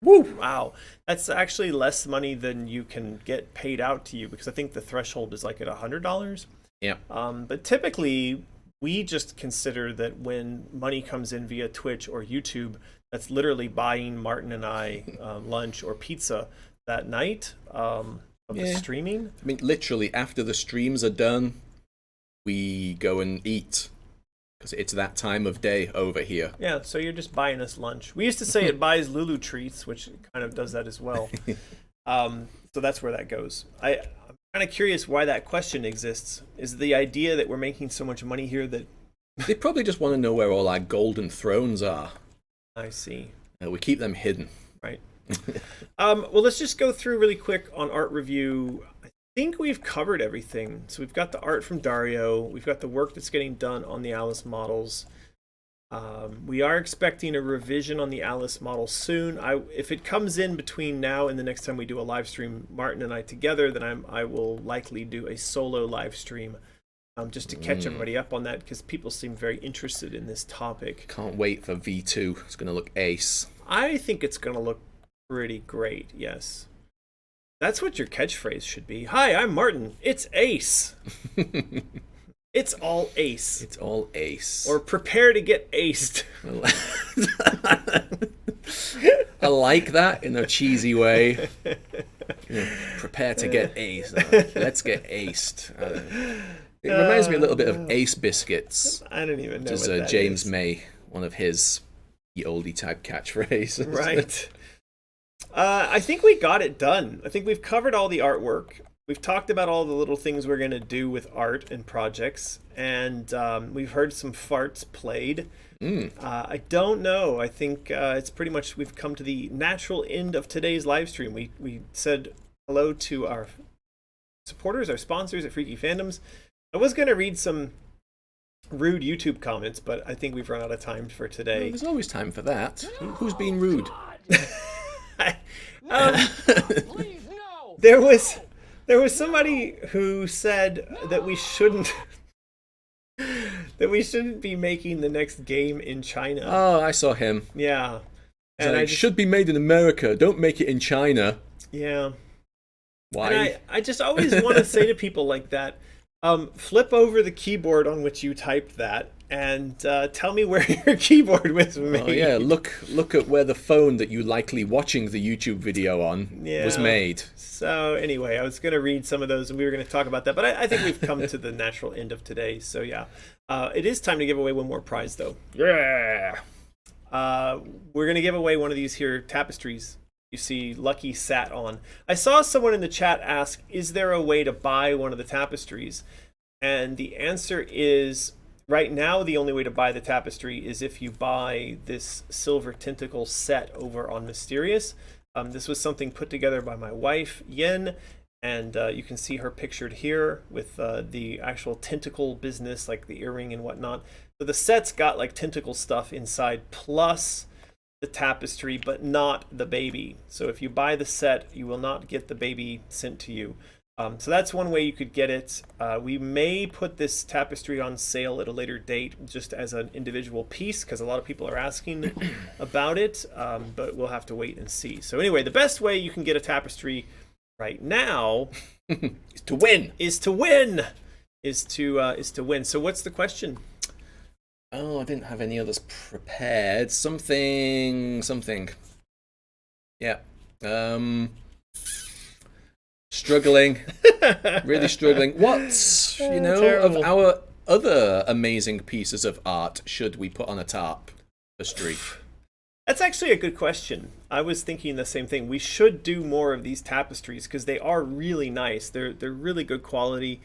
Woo! Wow. That's actually less money than you can get paid out to you, because I think the threshold is like at $100. Yeah. But typically, we just consider that when money comes in via Twitch or YouTube, that's literally buying Martin and I lunch or pizza that night of the streaming. I mean, literally, after the streams are done, we go and eat, because it's that time of day over here. Yeah, so you're just buying us lunch. We used to say it buys Lulu treats, which kind of does that as well. So that's where that goes. I'm kind of curious why that question exists. Is the idea that we're making so much money here that they probably just want to know where all our golden thrones are. I see. We keep them hidden. Right. Well, let's just go through really quick on art review. I think we've covered everything. So we've got the art from Dario. We've got the work that's getting done on the Alice models. We are expecting a revision on the Alice model soon. If it comes in between now and the next time we do a live stream, Martin and I together, then I will likely do a solo live stream just to catch everybody up on that, because people seem very interested in this topic. Can't wait for V2. It's going to look ace. I think it's going to look pretty great, yes. That's what your catchphrase should be. Hi, I'm Martin. It's ace. It's all ace. It's all ace. Or prepare to get aced. I like that in a cheesy way. Prepare to get aced. Let's get aced. It reminds me a little bit of Ace Biscuits. I don't even know what that is. James May, one of his ye oldie type catchphrases. Right. I think we got it done. I think we've covered all the artwork. We've talked about all the little things we're going to do with art and projects. And we've heard some farts played. I don't know. I think it's pretty much we've come to the natural end of today's live stream. We said hello to our supporters, our sponsors at Freaky Fandoms. I was going to read some rude YouTube comments, but I think we've run out of time for today. Well, there's always time for that. Who's being rude? Please, no. There was somebody who said that we shouldn't be making the next game in China. Oh, I saw him. Yeah. And it should be made in America. Don't make it in China. Yeah. Why? And I just always want to say to people like that, flip over the keyboard on which you typed that and tell me where your keyboard was made. Oh yeah, look at where the phone that you likely watching the YouTube video on was made. So anyway, I was going to read some of those and we were going to talk about that, but I think we've come to the natural end of today. So yeah, it is time to give away one more prize though. Yeah. We're going to give away one of these here tapestries you see Lucky sat on. I saw someone in the chat ask, is there a way to buy one of the tapestries? And the answer is, right now the only way to buy the tapestry is if you buy this silver tentacle set over on Mysterious. This was something put together by my wife, Yen, and you can see her pictured here with the actual tentacle business, like the earring and whatnot. So the set's got like tentacle stuff inside, plus the tapestry, but not the baby. So if you buy the set, you will not get the baby sent to you. So that's one way you could get it. We may put this tapestry on sale at a later date just as an individual piece, because a lot of people are asking about it, but we'll have to wait and see. So anyway, the best way you can get a tapestry right now is to win. So what's the question? Oh, I didn't have any others prepared. Something. Yeah. Struggling. Really struggling. What, terrible. of our other amazing pieces of art should we put on a tapestry? That's actually a good question. I was thinking the same thing. We should do more of these tapestries because they are really nice. They're really good quality.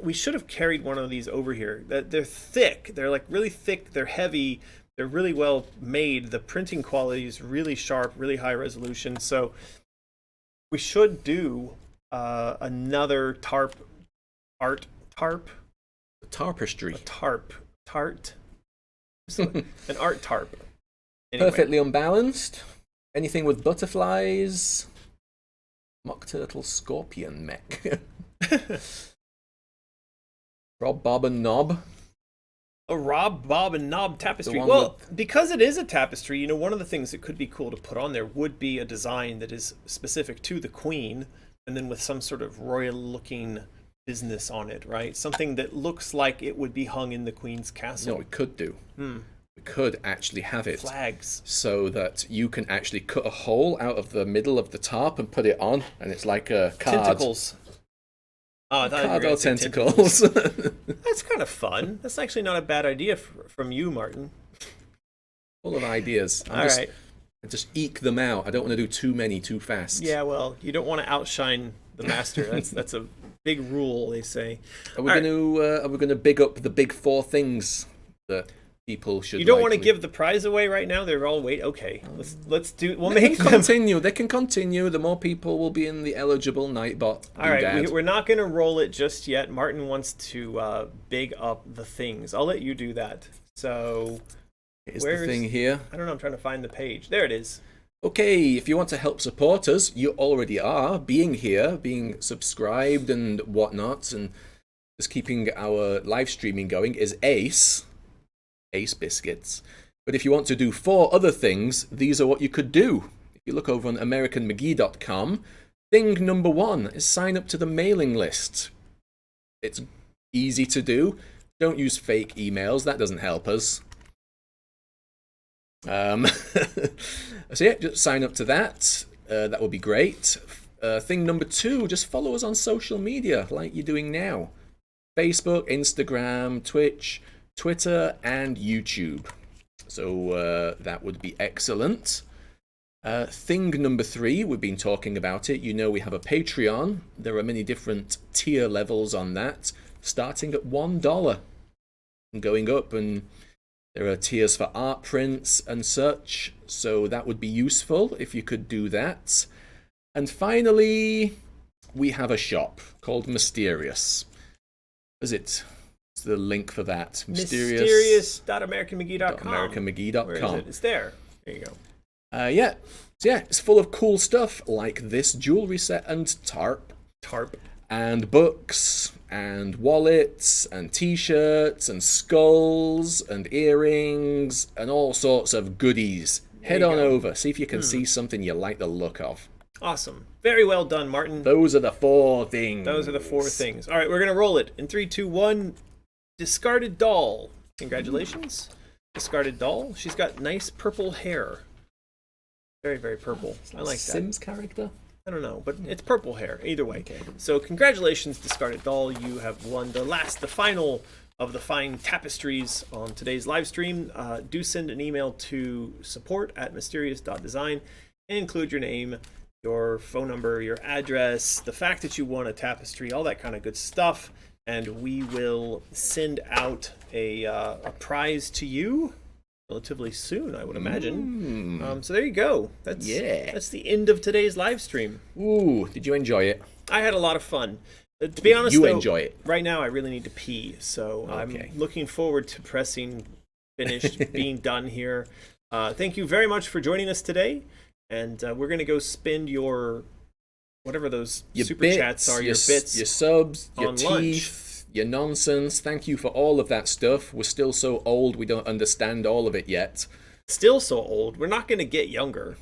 We should have carried one of these over here. They're thick. They're like really thick. They're heavy. They're really well made. The printing quality is really sharp, really high resolution. So we should do another tarp. Tapestry. An art tarp. Anyway. Perfectly unbalanced. Anything with butterflies. Mock turtle scorpion mech. Rob, Bob, and Knob. A Rob, Bob, and Knob tapestry. Well, because it is a tapestry, one of the things that could be cool to put on there would be a design that is specific to the Queen, and then with some sort of royal-looking business on it, right? Something that looks like it would be hung in the Queen's castle. No, we could do. We could actually have it. Flags. So that you can actually cut a hole out of the middle of the tarp and put it on, and it's like a card. Tentacles. Oh, I thought you were gonna say tentacles. That's kind of fun. That's actually not a bad idea from you, Martin. Full of ideas. All right. just eke them out. I don't want to do too many too fast. Yeah, well, you don't want to outshine the master. That's a big rule, they say. Are we going to big up the big 4 things that people should? You don't want to give the prize away right now. They're all Okay, let's do. We'll they make can them continue. They can continue. The more people will be in the eligible Nightbot. All right, we're not going to roll it just yet. Martin wants to big up the things. I'll let you do that. So, is the thing here? I don't know. I'm trying to find the page. There it is. Okay, if you want to help support us, you already are. Being here, being subscribed and whatnot, and just keeping our live streaming going is Ace Biscuits. But if you want to do 4 other things, these are what you could do. If you look over on AmericanMcGee.com, thing number 1 is sign up to the mailing list. It's easy to do. Don't use fake emails. That doesn't help us. So yeah, just sign up to that. That would be great. Thing number 2, just follow us on social media like you're doing now. Facebook, Instagram, Twitch, Twitter, and YouTube. So that would be excellent. Thing number 3, we've been talking about it. You know we have a Patreon. There are many different tier levels on that, starting at $1 and going up, and there are tiers for art prints and such, so that would be useful if you could do that. And finally, we have a shop called Mysterious. Is it? It's the link for that. Mysterious.americanmcgee.com. AmericanMcGee.com. Where is it? It's there. There you go. Yeah. So yeah, it's full of cool stuff like this jewelry set and tarp. And books, and wallets, and t-shirts, and skulls, and earrings, and all sorts of goodies. Head on over, see if you can see something you like the look of. Awesome. Very well done, Martin. Those are the 4 things. Those are the 4 things. All right, we're going to roll it. In 3, 2, 1, Discarded Doll. Congratulations. Discarded Doll. She's got nice purple hair. Very, very purple. I like that. Sims character? I don't know, but it's purple hair. Either way. Okay. So congratulations, Discarded Doll. You have won the final of the fine tapestries on today's live stream. Do send an email to support@mysterious.design and include your name, your phone number, your address, the fact that you won a tapestry, all that kind of good stuff. And we will send out a prize to you relatively soon, I would imagine. So there you go. That's the end of today's live stream. Ooh, did you enjoy it? I had a lot of fun. To be honest, enjoy it. Right now, I really need to pee, so I'm looking forward to pressing finish, being done here. Thank you very much for joining us today, and we're going to go spend your whatever those super chats are, your bits, your subs, your on teeth. lunch. Your nonsense. Thank you for all of that stuff. We're still so old we don't understand all of it yet. Still so old. We're not going to get younger.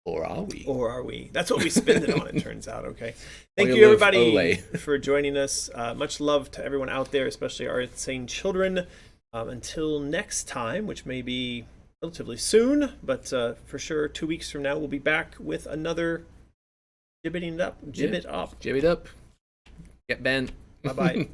Or are we? Or are we? That's what we spend it on, it turns out. Okay. Thank you, everybody, for joining us. Much love to everyone out there, especially our insane children. Until next time, which may be relatively soon, but for sure 2 weeks from now, we'll be back with another Gibbet up. Gibbet up. Get Ben. Bye-bye.